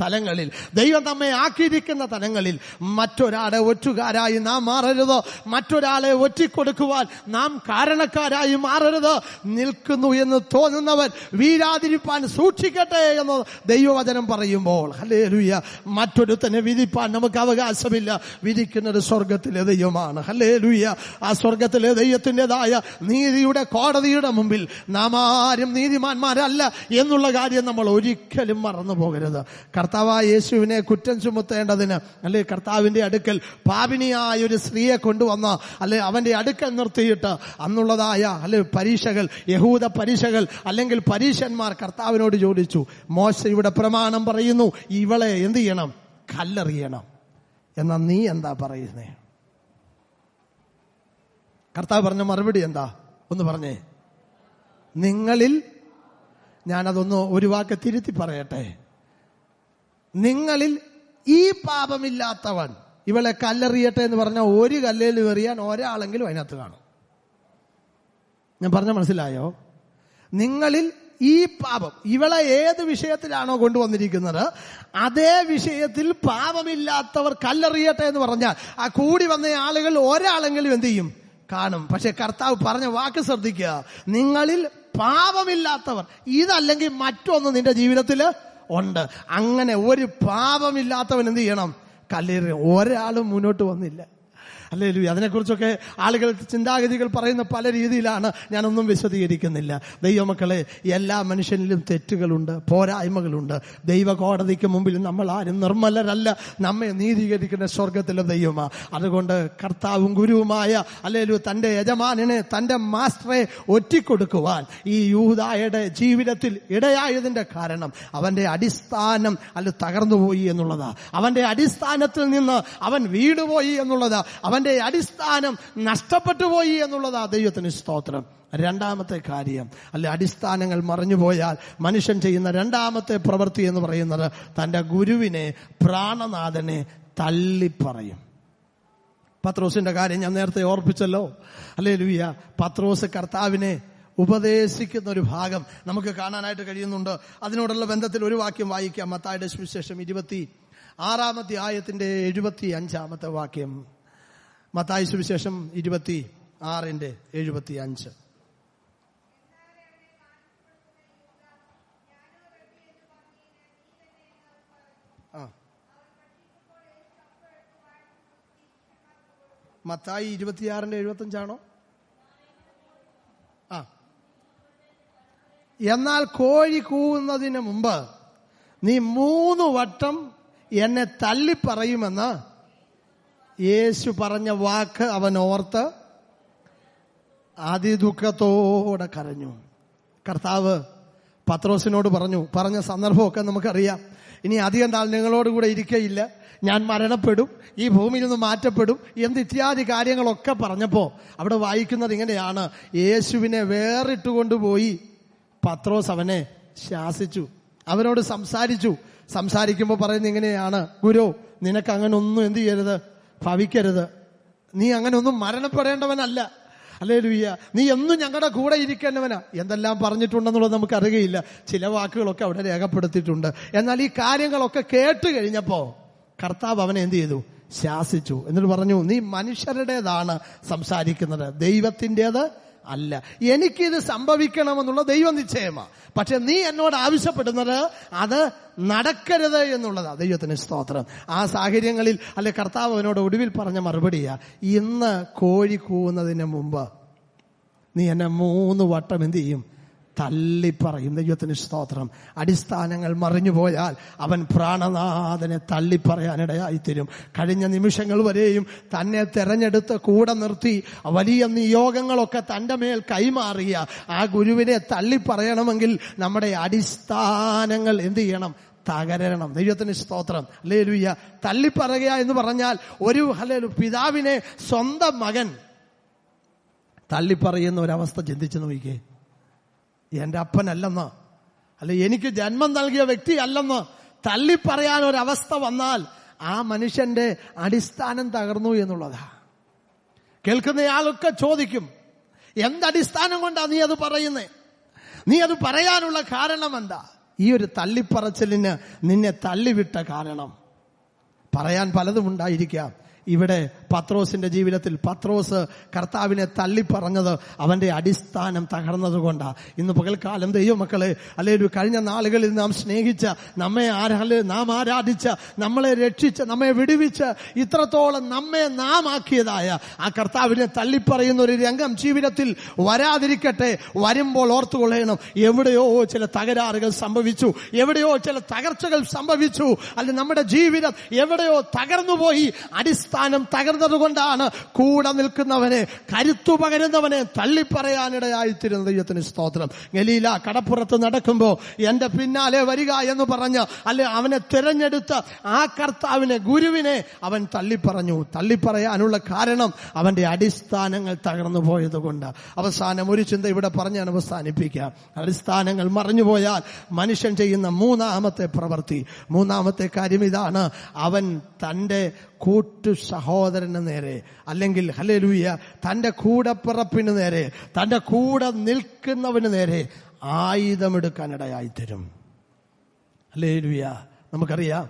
തലങ്ങളിൽ, ദൈവം നമ്മെ ആക്കിയിരിക്കുന്ന തലങ്ങളിൽ മറ്റൊരാളെ ഒറ്റുകാരായി നാം മാറരുത്. മറ്റൊരാളെ ഒറ്റിക്കൊടുക്കുവാൻ നാം കാരണക്കാരായി മാറരുത്. നിൽക്കുന്നു എന്ന് തോന്നുന്നവർ വീഴാതിരിപ്പാൻ സൂക്ഷിക്കട്ടെ എന്ന് ദൈവവചനം പറയുമ്പോൾ ഹല്ലേലൂയ, മറ്റൊരുത്തനെ വിധിപ്പാൻ നമുക്ക് അവകാശമില്ല. വിധിക്കുന്നത് സ്വർഗത്തിലെ ദൈവമാണ്. ഹല്ലേലൂയ. ആ സ്വർഗത്തിലെ ദൈവത്തിൻ്റെതായ നീതിയുടെ കോടതിയുടെ മുമ്പിൽ നാം ആരും നീതിമാന്മാരല്ല എന്നുള്ള കാര്യം നമ്മൾ ഒരിക്കലും മറന്നു പോകരുത്. കർത്താവായ യേശുവിനെ കുറ്റം ചുമത്തേണ്ടതിന് അല്ലെ കർത്താവിന്റെ അടുക്കൽ പാപിനിയായ ഒരു സ്ത്രീയെ കൊണ്ടുവന്ന് അല്ലെ അവന്റെ അടുക്കൽ നിർത്തിയിട്ട് അന്നുള്ളതായ അല്ലെ പരീക്ഷകൾ, യഹൂദ പരീക്ഷകൾ അല്ലെങ്കിൽ പരീശന്മാർ കർത്താവിനോട് ചോദിച്ചു, മോശയുടെ പ്രമാണം പറയുന്നു ഇവളെ എന്ത് ചെയ്യണം? കല്ലെറിയണം. എന്നാ നീ എന്താ പറയുന്നേ? കർത്താവ് പറഞ്ഞ മറുപടി എന്താ? ഒന്ന് പറഞ്ഞേ. നിങ്ങളിൽ, ഞാനതൊന്ന് ഒരു വാക്ക് തിരുത്തി പറയട്ടെ, നിങ്ങളിൽ ഈ പാപമില്ലാത്തവൻ ഇവളെ കല്ലെറിയട്ടെ എന്ന് പറഞ്ഞാൽ ഒരു കല്ലേലും എറിയാൻ ഒരാളെങ്കിലും അതിനകത്ത് കാണും. ഞാൻ പറഞ്ഞ മനസ്സിലായോ? നിങ്ങളിൽ ഈ പാപം, ഇവളെ ഏത് വിഷയത്തിലാണോ കൊണ്ടുവന്നിരിക്കുന്നത് അതേ വിഷയത്തിൽ പാപമില്ലാത്തവർ കല്ലെറിയട്ടെ എന്ന് പറഞ്ഞാൽ ആ കൂടി വന്ന ആളുകൾ ഒരാളെങ്കിലും എന്ത് ചെയ്യും? കാണും. പക്ഷെ കർത്താവ് പറഞ്ഞ വാക്ക് ശ്രദ്ധിക്കുക, നിങ്ങളിൽ പാപമില്ലാത്തവർ. ഇതല്ലെങ്കിൽ മറ്റൊന്ന് നിന്റെ ജീവിതത്തിൽ ഉണ്ട്. അങ്ങനെ ഒരു പാപമില്ലാത്തവൻ എന്ത് ചെയ്യണം? കല്ലെറിയ. ഒരാളും മുന്നോട്ട് വന്നില്ല. ഹല്ലേലൂയ. അതിനെക്കുറിച്ചൊക്കെ ആളുകൾ ചിന്താഗതികൾ പറയുന്ന പല രീതിയിലാണ്, ഞാനൊന്നും വിശദീകരിക്കുന്നില്ല. ദൈവമക്കളെ, എല്ലാ മനുഷ്യനിലും തെറ്റുകളുണ്ട്, പോരായ്മകളുണ്ട്. ദൈവ കോടതിക്ക് മുമ്പിൽ നമ്മൾ ആരും നിർമ്മലരല്ല. നമ്മെ നീതീകരിക്കുന്ന സ്വർഗത്തിലെ ദൈവമാ. അതുകൊണ്ട് കർത്താവും ഗുരുവുമായ ഹല്ലേലൂയ തന്റെ യജമാനനെ, തന്റെ മാസ്റ്ററെ ഒറ്റിക്കൊടുക്കുവാൻ ഈ യൂദായുടെ ജീവിതത്തിൽ ഇടയായതിന്റെ കാരണം അവന്റെ അടിസ്ഥാനം തകർന്നുപോയി എന്നുള്ളതാ. അവന്റെ അടിസ്ഥാനത്തിൽ നിന്ന് അവൻ വീടുപോയി എന്നുള്ളതാ. അവന്റെ അടിസ്ഥാനം നഷ്ടപ്പെട്ടു പോയി എന്നുള്ളതാ. ദൈവത്തിന് സ്തോത്രം. രണ്ടാമത്തെ കാര്യം, അടിസ്ഥാനങ്ങൾ മറഞ്ഞുപോയാൽ മനുഷ്യൻ ചെയ്യുന്ന രണ്ടാമത്തെ പ്രവൃത്തി എന്ന് പറയുന്നത് തന്റെ ഗുരുവിനെ, പ്രാണനാഥനെ തള്ളിപ്പറയും. പത്രോസിന്റെ കാര്യം ഞാൻ നേരത്തെ ഓർപ്പിച്ചല്ലോ. ഹല്ലേലൂയ. പത്രോസ് കർത്താവിനെ ഉപദേശിക്കുന്ന ഒരു ഭാഗം നമുക്ക് കാണാനായിട്ട് കഴിയുന്നുണ്ട്. അതിനോടുള്ള ബന്ധത്തിൽ ഒരു വാക്യം വായിക്കാം. മത്തായിയുടെ സുവിശേഷം 26-ാമത്തെ 75-ാമത്തെ വാക്യം. മത്തായി സുവിശേഷം 26-75. മത്തായി 26-75 എന്നാൽ കോഴി കൂവുന്നതിന് മുമ്പ് നീ 3 വട്ടം എന്നെ തള്ളിപ്പറയുമെന്ന് യേശു പറഞ്ഞ വാക്ക് അവൻ ഓർത്ത് അതിദുഃഖത്തോടെ കരഞ്ഞു. കർത്താവ് പത്രോസിനോട് പറഞ്ഞ സന്ദർഭമൊക്കെ നമുക്കറിയാം. ഇനി അധികം നാൾ നിങ്ങളോടുകൂടെ ഇരിക്കയില്ല, ഞാൻ മരണപ്പെടും, ഈ ഭൂമിയിൽ നിന്ന് മാറ്റപ്പെടും ഇത്യാദി കാര്യങ്ങളൊക്കെ പറഞ്ഞപ്പോ അവിടെ വായിക്കുന്നത് ഇങ്ങനെയാണ്: യേശുവിനെ വേറിട്ടുകൊണ്ടുപോയി പത്രോസ് അവനെ ശാസിച്ചു, അവനോട് സംസാരിക്കുമ്പോൾ പറയുന്നത് ഇങ്ങനെയാണ്: ഗുരു, നിനക്ക് അങ്ങനെ ഒന്നും എന്ത് ചെയ്യരുത്, ഭവിക്കരുത്. നീ അങ്ങനെ ഒന്നും മരണപ്പെടേണ്ടവനല്ല. ഹല്ലേലൂയ. നീ എന്നും ഞങ്ങളുടെ കൂടെ ഇരിക്കേണ്ടവനാ. എന്തെല്ലാം പറഞ്ഞിട്ടുണ്ടെന്നുള്ളത് നമുക്ക് അറിയുകയില്ല. ചില വാക്കുകളൊക്കെ അവിടെ രേഖപ്പെടുത്തിയിട്ടുണ്ട്. എന്നാൽ ഈ കാര്യങ്ങളൊക്കെ കേട്ട് കഴിഞ്ഞപ്പോ കർത്താവ് അവനെ എന്ത് ചെയ്തു? ശാസിച്ചു. എന്നിട്ട് പറഞ്ഞു, നീ മനുഷ്യരുടേതാണ് സംസാരിക്കുന്നത്, ദൈവത്തിൻ്റെത് അല്ല. എനിക്കിത് സംഭവിക്കണമെന്നുള്ള ദൈവ നിശ്ചയമാണ്. പക്ഷെ നീ എന്നോട് ആവശ്യപ്പെടുന്നത് അത് നടക്കരുത് എന്നുള്ളതാ. ദൈവത്തിന് സ്തോത്രം. ആ സാഹചര്യങ്ങളിൽ കർത്താവ് അവനോട് ഒടുവിൽ പറഞ്ഞ മറുപടിയാ: ഇന്ന് കോഴി കൂവുന്നതിന് മുമ്പ് നീ എന്നെ 3 വട്ടം എന്ത് ചെയ്യും? തള്ളിപ്പറയും. ദൈവത്തിന് സ്തോത്രം. അടിസ്ഥാനങ്ങൾ മറിഞ്ഞുപോയാൽ അവൻ പ്രാണനാഥനെ തള്ളിപ്പറയാനിടയായിത്തീരും. കഴിഞ്ഞ നിമിഷങ്ങൾ വരെയും തന്നെ തെരഞ്ഞെടുത്ത് കൂടെ നിർത്തി വലിയ നിയോഗങ്ങളൊക്കെ തന്റെ മേൽ കൈമാറിയ ആ ഗുരുവിനെ തള്ളിപ്പറയണമെങ്കിൽ നമ്മുടെ അടിസ്ഥാനങ്ങൾ എന്ത് ചെയ്യണം? തകരണം. ദൈവത്തിന് സ്തോത്രം. ഹല്ലേലൂയ. തള്ളിപ്പറയുക എന്ന് പറഞ്ഞാൽ ഒരു പിതാവിനെ സ്വന്തം മകൻ തള്ളിപ്പറയുന്ന ഒരവസ്ഥ ചിന്തിച്ചു നോക്കിക്കേ. എന്റെ അപ്പനല്ലെന്ന്, എനിക്ക് ജന്മം നൽകിയ വ്യക്തി അല്ലെന്ന് തള്ളിപ്പറയാൻ ഒരവസ്ഥ വന്നാൽ ആ മനുഷ്യന്റെ അടിസ്ഥാനം തകർന്നു എന്നുള്ളതാ. കേൾക്കുന്നയാളൊക്കെ ചോദിക്കും, എന്തടിസ്ഥാനം കൊണ്ടാ നീ അത് പറയുന്നേ? നീ അത് പറയാനുള്ള കാരണം എന്താ? ഈ ഒരു തള്ളിപ്പറച്ചിലിന് നിന്നെ തള്ളിവിട്ട കാരണം പറയാൻ പലതും ഉണ്ടായിരിക്കാം. ഇവിടെ പത്രോസിന്റെ ജീവിതത്തിൽ പത്രോസ് കർത്താവിനെ തള്ളിപ്പറഞ്ഞത് അവന്റെ അടിസ്ഥാനം തകർന്നതുകൊണ്ടാണ്. ഇന്ന് പകൽക്കാലം ദൈവമക്കളെ, അല്ലെങ്കിൽ കഴിഞ്ഞ നാളുകളിൽ നാം സ്നേഹിച്ച, നാം ആരാധിച്ച, നമ്മളെ രക്ഷിച്ച, നമ്മെ വിടുവിച്ച് ഇത്രത്തോളം നമ്മെ നാം ആക്കിയതായ ആ കർത്താവിനെ തള്ളിപ്പറയുന്ന ഒരു രംഗം ജീവിതത്തിൽ വരാതിരിക്കട്ടെ. വരുമ്പോൾ ഓർത്തുകൊള്ളണം, എവിടെയോ ചില തകരാറുകൾ സംഭവിച്ചു, എവിടെയോ ചില തകർച്ചകൾ സംഭവിച്ചു, അല്ലെങ്കിൽ നമ്മുടെ ജീവിതം എവിടെയോ തകർന്നുപോയി, അടിസ്ഥാനം തകർന്നു തകർന്നത് കൊണ്ടാണ് കൂടെ നിൽക്കുന്നവനെ, കരുത്തു പകരുന്നവനെ തള്ളിപ്പറയാനിടയായിത്തീരുന്ന ദൈവത്തിന് സ്തോത്രം. ഗലീല കടപ്പുറത്ത് നടക്കുമ്പോൾ എന്റെ പിന്നാലെ വരിക എന്ന് പറഞ്ഞ് അവനെ തിരഞ്ഞെടുത്ത ആ കർത്താവിനെ, ഗുരുവിനെ അവൻ തള്ളിപ്പറയാനുള്ള കാരണം അവന്റെ അടിസ്ഥാനങ്ങൾ തകർന്നു പോയത് കൊണ്ട്. അവസാനം ഒരു ചിന്ത ഇവിടെ പറഞ്ഞ് അവസാനിപ്പിക്കാം. അടിസ്ഥാനങ്ങൾ മറഞ്ഞുപോയാൽ മനുഷ്യൻ ചെയ്യുന്ന മൂന്നാമത്തെ കാര്യം ഇതാണ്: അവൻ തന്റെ കൂട്ടു സഹോദരന് നേരെ, അല്ലെങ്കിൽ ഹല്ലേലൂയ തന്റെ കൂടപ്പിറപ്പിന് നേരെ, തന്റെ കൂടെ നിൽക്കുന്നവന് നേരെ ആയുധമെടുക്കാനിടയായിത്തരും. ഹല്ലേലൂയ. നമുക്കറിയാം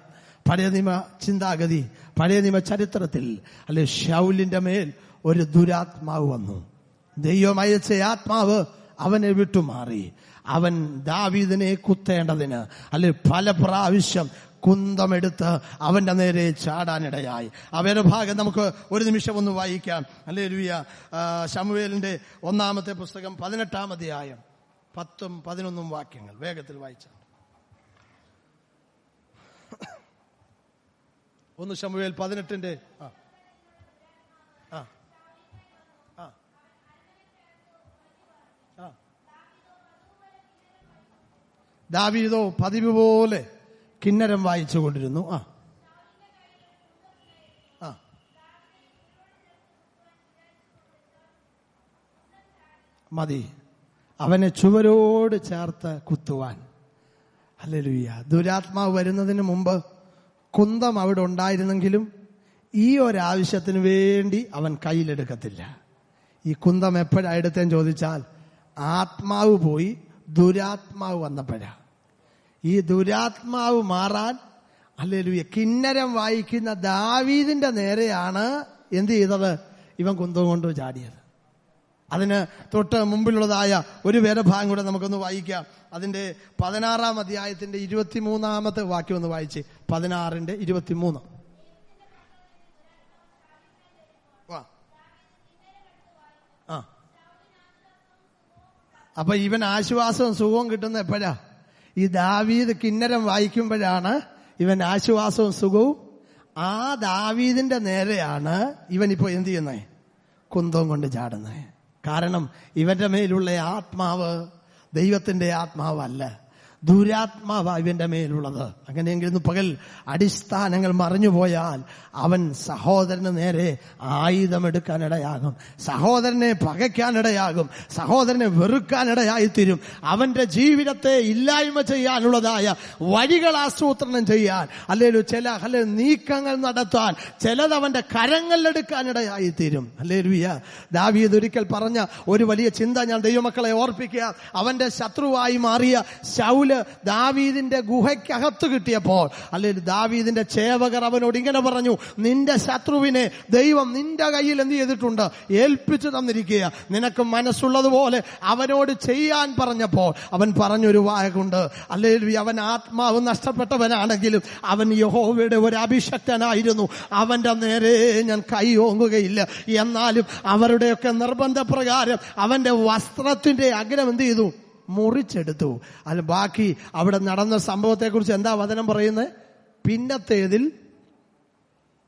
പഴയ നിയമ ചിന്താഗതി, പഴയ നിയമ ചരിത്രത്തിൽ ശൗലിന്റെ മേൽ ഒരു ദുരാത്മാവ് വന്നു. ദൈവം അയച്ച ആത്മാവ് അവനെ വിട്ടുമാറി. അവൻ ദാവീദിനെ കുത്തേണ്ടതിന് പല പ്രാവശ്യം കുന്തമെടുത്ത് അവന്റെ നേരെ ചാടാനിടയായി. അവരുടെ ഭാഗം നമുക്ക് ഒരു നിമിഷം ഒന്ന് വായിക്കാം. ഹല്ലേലൂയ. ശമൂവേലിന്റെ 1-ാമത്തെ പുസ്തകം 18-ാം അധ്യായം 10ഉം 11ഉം വാക്യങ്ങൾ വേഗത്തിൽ വായിച്ചാൽ. 1 ശമൂവേൽ 18-ന്റെ ദാവീദോ പതിവ് പോലെ കിന്നരം വായിച്ചുകൊണ്ടിരുന്നു. മതി അവനെ ചുവരോട് ചേർത്ത് കുത്തുവാൻ. ഹല്ലേലൂയ. ദുരാത്മാവ് വരുന്നതിന് മുമ്പ് കുന്തം അവിടെ ഉണ്ടായിരുന്നെങ്കിലും ഈ ഒരാവശ്യത്തിന് വേണ്ടി അവൻ കയ്യിലെടുക്കത്തില്ല. ഈ കുന്തം എപ്പോഴാ എടുത്തേന്ന് ചോദിച്ചാൽ ആത്മാവ് പോയി ദുരാത്മാവ് വന്നപ്പോഴാ. ഈ ദുരാത്മാവ് മാറാൻ ഹല്ലേലൂയ കിന്നരം വായിക്കുന്ന ദാവീദിന്റെ നേരെയാണ് എന്ത് ചെയ്തത്? ഇവൻ കുന്തം കൊണ്ട് ചാടിയത്. അതിന് തൊട്ട് മുമ്പിലുള്ളതായ ഒരു വേദഭാഗം കൂടെ നമുക്കൊന്ന് വായിക്കാം. അതിന്റെ 16-ാം അധ്യായത്തിന്റെ 23-ാമത്തെ വാക്യം ഒന്ന് വായിച്ച്. 16-ന്റെ 23. അപ്പൊ ഇവൻ ആശ്വാസവും സുഖവും കിട്ടുന്ന എപ്പോഴാ? ഈ ദാവീദ് കിന്നരം വായിക്കുമ്പോഴാണ് ഇവൻ ആശ്വാസവും സുഖവും. ആ ദാവീദിന്റെ നേരെയാണ് ഇവൻ ഇപ്പൊ എന്ത് ചെയ്യുന്നേ? കുന്തവും കൊണ്ട് ചാടുന്നേ. കാരണം ഇവന്റെ മേലുള്ള ആത്മാവ് ദൈവത്തിന്റെ ആത്മാവല്ല, ദുരാത്മാവാ ഇവന്റെ മേലുള്ളത്. അങ്ങനെയെങ്കിൽ ഇന്ന് പകൽ അടിസ്ഥാനങ്ങൾ മറിഞ്ഞുപോയാൽ അവൻ സഹോദരന് നേരെ ആയുധമെടുക്കാനിടയാകും, സഹോദരനെ പകയ്ക്കാനിടയാകും, സഹോദരനെ വെറുക്കാനിടയായിത്തീരും. അവന്റെ ജീവിതത്തെ ഇല്ലായ്മ ചെയ്യാനുള്ളതായ വഴികൾ ആസൂത്രണം ചെയ്യാൻ, അല്ലെങ്കിൽ ചില നീക്കങ്ങൾ നടത്താൻ, ചിലത് അവന്റെ കരങ്ങളിലെടുക്കാനിടയായിത്തീരും. ഹല്ലേലൂയ. ദാവീദ് ഒരിക്കൽ പറഞ്ഞ ഒരു വലിയ ചിന്ത ഞാൻ ദൈവമക്കളെ ഓർപ്പിക്കുക. അവന്റെ ശത്രുവായി മാറിയ ശൗൽ ദാവീദിന്റെ ഗുഹയ്ക്കകത്ത് കിട്ടിയപ്പോൾ ദാവീദിന്റെ ചേവകർ അവനോട് ഇങ്ങനെ പറഞ്ഞു: നിന്റെ ശത്രുവിനെ ദൈവം നിന്റെ കയ്യിൽ എന്ത് ചെയ്തിട്ടുണ്ട്? ഏൽപ്പിച്ചു തന്നിരിക്കുക. നിനക്ക് മനസ്സുള്ളതുപോലെ അവനോട് ചെയ്യാൻ പറഞ്ഞപ്പോൾ അവൻ പറഞ്ഞൊരു വാക്കുണ്ട്. അവൻ ആത്മാവ് നഷ്ടപ്പെട്ടവനാണെങ്കിലും അവൻ യഹോവയുടെ ഒരു അഭിഷക്തനായിരുന്നു. അവന്റെ നേരെ ഞാൻ കൈ ഓങ്ങുകയില്ല. എന്നാലും അവരുടെയൊക്കെ നിർബന്ധപ്രകാരം അവന്റെ വസ്ത്രത്തിന്റെ അഗ്രം എന്ത് ചെയ്തു? മുറിച്ചെടുത്തു. അത് ബാക്കി അവിടെ നടന്ന സംഭവത്തെക്കുറിച്ച് എന്താ വചനം പറയുന്നത്? പിന്നത്തേതിൽ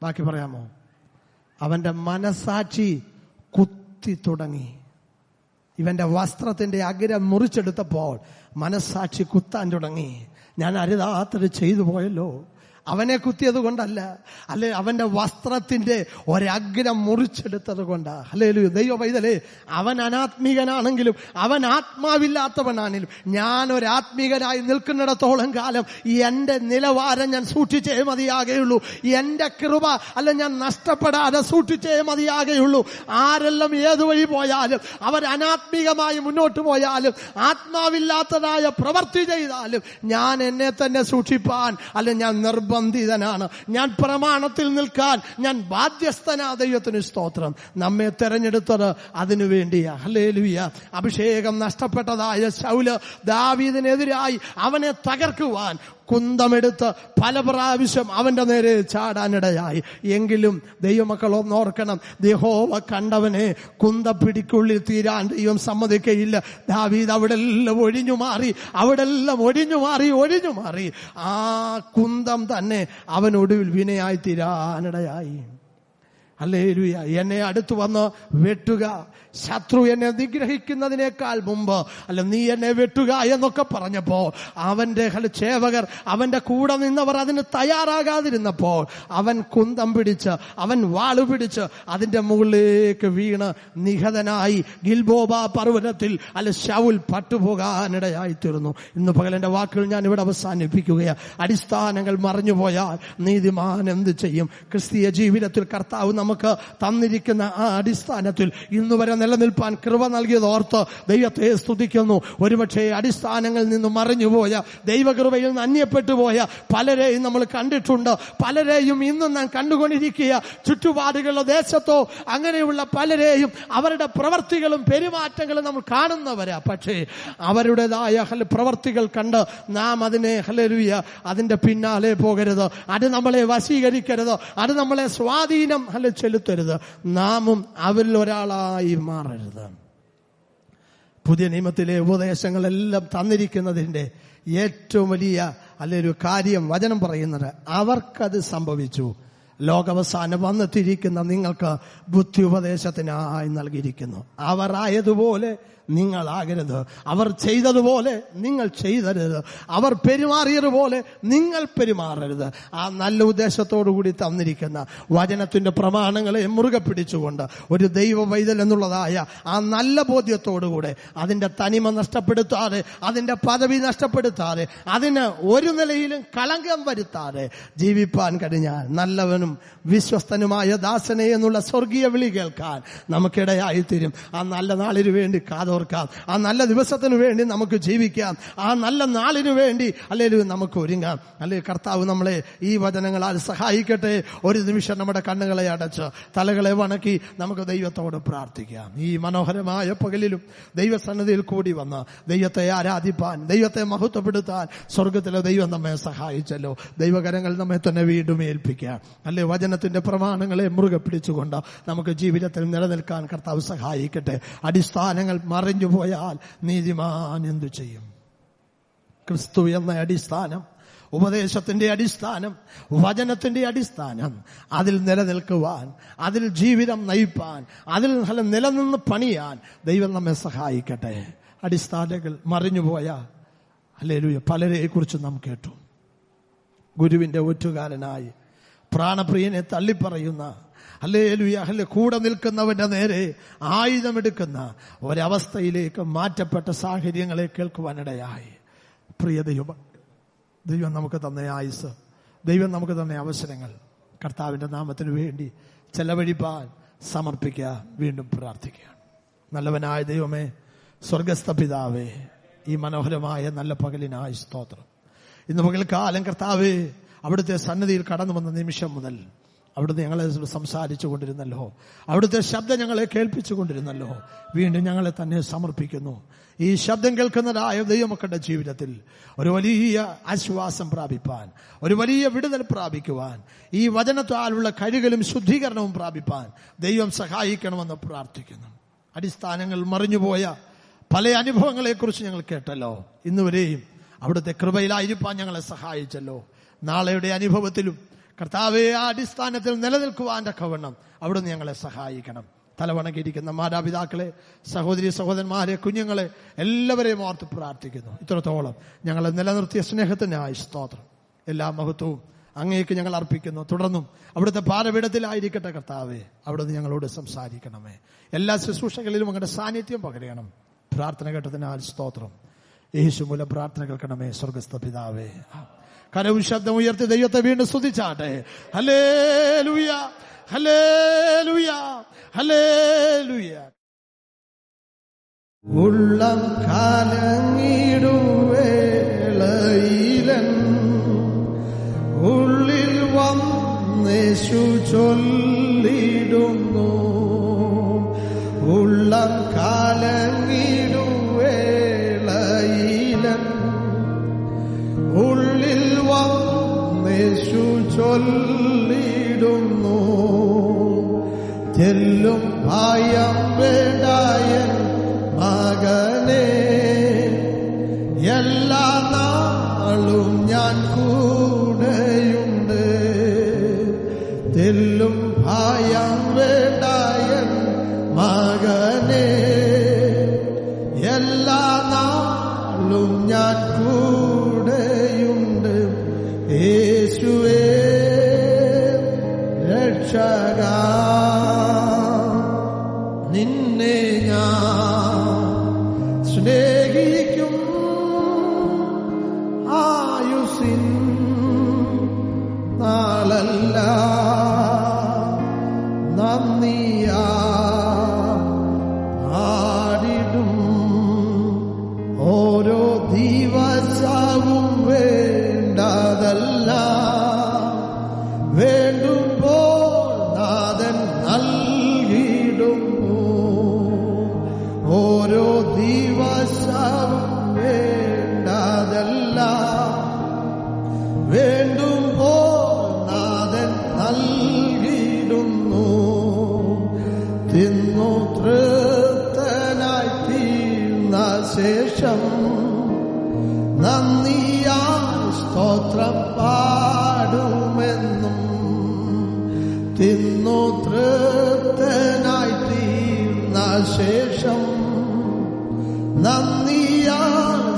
ബാക്കി പറയാമോ? അവന്റെ മനസാക്ഷി കുത്തി തുടങ്ങി. ഇവന്റെ വസ്ത്രത്തിന്റെ അഗ്രം മുറിച്ചെടുത്തപ്പോൾ മനസാക്ഷി കുത്താൻ തുടങ്ങി. ഞാൻ അരുതാത്തത് ചെയ്തു പോയല്ലോ. അവനെ കുത്തിയത് കൊണ്ടല്ല, അവന്റെ വസ്ത്രത്തിന്റെ ഒരഗ്രം മുറിച്ചെടുത്തത് കൊണ്ടാ. ഹല്ലേലൂയ. ദൈവ പൈതലേ, അവൻ അനാത്മീകനാണെങ്കിലും അവൻ ആത്മാവില്ലാത്തവനാണെങ്കിലും ഞാൻ ഒരാത്മീകനായി നിൽക്കുന്നിടത്തോളം കാലം എന്റെ നിലവാരം ഞാൻ സൂക്ഷിച്ചേ മതിയാകുള്ളൂ. എന്റെ കൃപ ഞാൻ നഷ്ടപ്പെടാതെ സൂക്ഷിച്ചേ മതിയാകുള്ളൂ. ആരെല്ലാം ഏതു വഴി പോയാലും, അവർ അനാത്മീകമായി മുന്നോട്ട് പോയാലും, ആത്മാവില്ലാത്തതായ പ്രവൃത്തി ചെയ്താലും ഞാൻ എന്നെ തന്നെ സൂക്ഷിപ്പാൻ ഞാൻ നിർബന്ധിതനാണ്. ഞാൻ പ്രമാണത്തിൽ നിൽക്കാൻ ഞാൻ ബാധ്യസ്ഥനാ. ദൈവത്തിന് സ്തോത്രം. നമ്മെ തെരഞ്ഞെടുത്തത് അതിനു വേണ്ടിയാ. ഹല്ലേലൂയ. അഭിഷേകം നഷ്ടപ്പെട്ടതായ ശൗല് ദാവീദിനെതിരായി അവനെ തകർക്കുവാൻ കുന്തമെടുത്ത് പല പ്രാവശ്യം അവന്റെ നേരെ ചാടാനിടയായി. എങ്കിലും ദൈവമക്കൾ ഒന്നോർക്കണം, യഹോവ കണ്ടവനെ കുന്തപ്പിടിക്കുള്ളിൽ തീരാൻ ദൈവം സമ്മതിക്കയില്ല. ദാവീദ് അവിടെല്ലാം ഒഴിഞ്ഞു മാറി. ആ കുന്തം തന്നെ അവനൊടുവിൽ വിനയായി തീരാനിടയായി. ഹല്ലേലൂയ. എന്നെ അടുത്തു വന്ന് വെട്ടുക, ശത്രു എന്നെ നിഗ്രഹിക്കുന്നതിനേക്കാൾ മുമ്പ് നീ എന്നെ വെട്ടുക എന്നൊക്കെ പറഞ്ഞപ്പോ അവന്റെ ചേവകർ, അവന്റെ കൂടെ നിന്നവർ അതിന് തയ്യാറാകാതിരുന്നപ്പോൾ അവൻ കുന്തം പിടിച്ച്, അവൻ വാളുപിടിച്ച് അതിന്റെ മുകളിലേക്ക് വീണ് നിഹതനായി ഗിൽബോബ പർവ്വതത്തിൽ ശൗൽ പട്ടുപോകാനിടയായി തീർന്നു. ഇന്ന് പകൽ എന്റെ വാക്കുകൾ ഞാൻ ഇവിടെ അവസാനിപ്പിക്കുകയാണ്. അടിസ്ഥാനങ്ങൾ മറിഞ്ഞുപോയാൽ നീതിമാൻ എന്ത് ചെയ്യും? ക്രിസ്തീയ ജീവിതത്തിൽ കർത്താവ് നമുക്ക് തന്നിരിക്കുന്ന ആ അടിസ്ഥാനത്തിൽ ഇന്നുവരെ നിലനിൽപ്പാൻ കൃപ നൽകിയത് ഓർത്ത് ദൈവത്തെ സ്തുതിക്കുന്നു. ഒരുപക്ഷെ അടിസ്ഥാനങ്ങളിൽ നിന്ന് മറിഞ്ഞുപോയ, ദൈവകൃപയിൽ നിന്ന് അന്യപ്പെട്ടു പോയ പലരെയും നമ്മൾ കണ്ടിട്ടുണ്ട്. പലരെയും ഇന്നും നാം കണ്ടുകൊണ്ടിരിക്കുക. ചുറ്റുപാടുകളുടെ ദേശത്തോ അങ്ങനെയുള്ള പലരെയും അവരുടെ പ്രവർത്തികളും പെരുമാറ്റങ്ങളും നമ്മൾ കാണുന്നവരാ. പക്ഷേ അവരുടേതായ പ്രവർത്തികൾ കണ്ട് നാം അതിനെ അതിന്റെ പിന്നാലെ പോകരുത്. അത് നമ്മളെ വശീകരിക്കരുത്. അത് നമ്മളെ സ്വാധീനം ചെലുത്തരുത്. നാമും അവരിൽ ഒരാളായി മാറരുത്. പുതിയ നിയമത്തിലെ ഉപദേശങ്ങളെല്ലാം തന്നിരിക്കുന്നതിന്റെ ഏറ്റവും വലിയ ഒരു കാര്യം വചനം പറയുന്നത്, അവർക്കത് സംഭവിച്ചു. ലോകാവസാനം വന്നെത്തിയിരിക്കുന്ന നിങ്ങൾക്ക് ബുദ്ധി ഉപദേശത്തിനായി നൽകിയിരിക്കുന്നു. അവർ ആയതുപോലെ നിങ്ങളാകരുത്. അവർ ചെയ്തതുപോലെ നിങ്ങൾ ചെയ്തരുത്. അവർ പെരുമാറിയതുപോലെ നിങ്ങൾ പെരുമാറരുത്. ആ നല്ല ഉദ്ദേശത്തോടുകൂടി തന്നിരിക്കുന്ന വചനത്തിന്റെ പ്രമാണങ്ങളെ മുറുകെ പിടിച്ചുകൊണ്ട് ഒരു ദൈവ പൈതൽ എന്നുള്ളതായ ആ നല്ല ബോധ്യത്തോടുകൂടെ അതിന്റെ തനിമ നഷ്ടപ്പെടുത്താതെ, അതിന്റെ പദവി നഷ്ടപ്പെടുത്താതെ, അതിന് ഒരു നിലയിലും കളങ്കം വരുത്താതെ ജീവിപ്പാൻ കഴിഞ്ഞാൽ നല്ലവനും വിശ്വസ്തനുമായ ദാസനെ എന്നുള്ള സ്വർഗീയ വിളി കേൾക്കാൻ നമുക്കിടയായിത്തീരും. ആ നല്ല നാളിനു വേണ്ടി കാതോർക്കാം. ആ നല്ല ദിവസത്തിനു വേണ്ടി നമുക്ക് ജീവിക്കാം. ആ നല്ല നാളിനു വേണ്ടി നമുക്ക് ഒരുങ്ങാം. കർത്താവ് നമ്മളെ ഈ വചനങ്ങളാൽ സഹായിക്കട്ടെ. ഒരു നിമിഷം നമ്മുടെ കണ്ണുകളെ അടച്ച് തലകളെ വണക്കി നമുക്ക് ദൈവത്തോട് പ്രാർത്ഥിക്കാം. ഈ മനോഹരമായ പകലിലും ദൈവസന്നിധിയിൽ കൂടി വന്ന് ദൈവത്തെ ആരാധിപ്പാൻ, ദൈവത്തെ മഹത്വപ്പെടുത്താൻ സ്വർഗത്തിലെ ദൈവം നമ്മെ സഹായിച്ചല്ലോ. ദൈവകരങ്ങൾ നമ്മെ തന്നെ വീണ്ടും ഏൽപ്പിക്കാം. വചനത്തിന്റെ പ്രമാണങ്ങളെ മുറുകെ പിടിച്ചുകൊണ്ട് നമുക്ക് ജീവിതത്തിൽ നിലനിൽക്കാൻ കർത്താവ് സഹായിക്കട്ടെ. അടിസ്ഥാനങ്ങൾ മറിഞ്ഞു പോയാൽ നീതിമാൻ എന്തു ചെയ്യും? ക്രിസ്തു എന്ന അടിസ്ഥാനം, ഉപദേശത്തിന്റെ അടിസ്ഥാനം, വചനത്തിന്റെ അടിസ്ഥാനം, അതിൽ നിലനിൽക്കുവാൻ, അതിൽ ജീവിതം നയിപ്പാൻ, അതിൽ നിലനിന്ന് പണിയാൻ ദൈവം നമ്മെ സഹായിക്കട്ടെ. അടിസ്ഥാനങ്ങൾ മറിഞ്ഞുപോയ പലരെ കുറിച്ച് നാം കേട്ടു. ഗുരുവിന്റെ ഒറ്റുകാരനായി പ്രാണപ്രിയനെ തള്ളിപ്പറയുന്ന കൂടെ നിൽക്കുന്നവന്റെ നേരെ ആയുധമെടുക്കുന്ന ഒരവസ്ഥയിലേക്ക് മാറ്റപ്പെട്ട സാഹചര്യങ്ങളെ കേൾക്കുവാനിടയായി. പ്രിയ ദൈവം നമുക്ക് തന്ന ആയുസ്, ദൈവം നമുക്ക് തന്ന അവസരങ്ങൾ കർത്താവിന്റെ നാമത്തിന് വേണ്ടി ചെലവഴിപ്പാൻ സമർപ്പിക്കുക. വീണ്ടും പ്രാർത്ഥിക്കുക. നല്ലവനായ ദൈവമേ, സ്വർഗസ്ഥ പിതാവേ, ഈ മനോഹരമായ നല്ല പകലിനായി സ്തോത്രം. ഇന്ന് പകൽക്കാലം കർത്താവേ, അവിടുത്തെ സന്നിധിയിൽ കടന്നു വന്ന നിമിഷം മുതൽ അവിടുന്ന് ഞങ്ങളെ സംസാരിച്ചു കൊണ്ടിരുന്നല്ലോ. അവിടുത്തെ ശബ്ദം ഞങ്ങളെ കേൾപ്പിച്ചു കൊണ്ടിരുന്നല്ലോ. വീണ്ടും ഞങ്ങളെ തന്നെ സമർപ്പിക്കുന്നു. ഈ ശബ്ദം കേൾക്കുന്നതായ ദൈവമക്കളുടെ ജീവിതത്തിൽ ഒരു വലിയ ആശ്വാസം പ്രാപിപ്പാൻ, ഒരു വലിയ വിടുതൽ പ്രാപിക്കുവാൻ, ഈ വചനത്താലുള്ള കഴുകലും ശുദ്ധീകരണവും പ്രാപിപ്പാൻ ദൈവം സഹായിക്കണമെന്ന് പ്രാർത്ഥിക്കുന്നു. അടിസ്ഥാനങ്ങൾ മറിഞ്ഞുപോയ പല അനുഭവങ്ങളെക്കുറിച്ച് ഞങ്ങൾ കേട്ടല്ലോ. ഇന്നുവരെയും അവിടുത്തെ കൃപയിലായിരിക്കാൻ ഞങ്ങളെ സഹായിച്ചല്ലോ. നാളെയുടെ അനുഭവത്തിലും കർത്താവെ ആ അടിസ്ഥാനത്തിൽ നിലനിൽക്കുവാൻ തക്കവണ്ണം അവിടുന്ന് ഞങ്ങളെ സഹായിക്കണം. തലവണക്കിയിരിക്കുന്ന മാതാപിതാക്കളെ, സഹോദരി സഹോദരന്മാരെ, കുഞ്ഞുങ്ങളെ എല്ലാവരെയും ഓർത്ത് പ്രാർത്ഥിക്കുന്നു. ഇത്രത്തോളം ഞങ്ങളെ നിലനിർത്തിയ സ്നേഹത്തിനായി സ്തോത്രം. എല്ലാ മഹത്വവും അങ്ങേക്ക് ഞങ്ങൾ അർപ്പിക്കുന്നു. തുടർന്നും അവിടുത്തെ പാരപീഠത്തിലായിരിക്കട്ടെ കർത്താവെ, അവിടുന്ന് ഞങ്ങളോട് സംസാരിക്കണമേ. എല്ലാ ശുശ്രൂഷകളിലും അങ്ങയുടെ സാന്നിധ്യം പകരണം. പ്രാർത്ഥന കേട്ടതിനാൽ സ്തോത്രം. യേശു മൂലം പ്രാർത്ഥന കേൾക്കണമേ സ്വർഗസ്ഥ പിതാവേ. കരവും ശബ്ദം ഉയർത്തി ദൈവത്തെ വീണ്ടും സ്തുതിച്ചാട്ടെ. Hallelujah, hallelujah, hallelujah. ഉള്ളം കാലങ്ങിടുവേളയിലൻ ഉള്ളിൽ വന്നേശു ചൊല്ലിടുന്നു. ഉള്ളം കാലങ്ങിടുവേളയിലൻ ഉള്ളിൽ വന്നേശു ചൊല്ലിടുന്നു. ചെല്ലും ഭയം വേണ്ടായൻ മകനെ, എല്ലാ നാളും ഞാൻ കൂടെയുണ്ട്. ചെല്ലും ഭയം ഞാൻ കൂടെയുണ്ട് യേശുവേ രക്ഷക. നിന്നെ ഞാൻ സ്നേഹിക്കും ആയുസിൻ നാളല്ല നന്ദിയാ പാടിടും. ഓരോ ദിവസവും വേണ്ടതല്ല വേണ്ടുമ്പോൾ നാഥൻ നൽകിടുന്നു. ഓരോ ദിവസവും വേണ്ടതല്ല വേണ്ടുമ്പോൾ നാഥൻ നൽകിടുന്നു. തിന്നു തൃപ്തനായി തീർന്ന ശേഷം നന്ദിയാ സ്തോത്രം പാടുമെന്നും. തിന്നു തൃപ്തനായി തീർന്ന ശേഷം നന്ദിയാ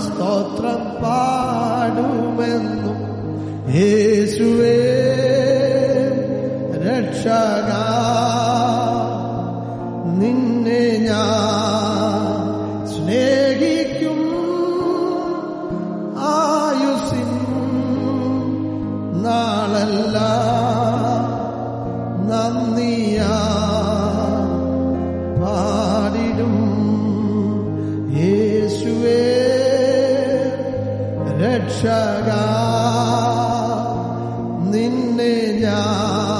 സ്തോത്രം പാടുമെന്നും. യേശുവേ രക്ഷക. നിന്നെ ഞാൻ സ്നേഹിക്കും ആയുസിൻ നാളല്ല നന്ദിയാ പാടിടും. യേശുവേ രക്ഷക. നിന്നെ ഞാൻ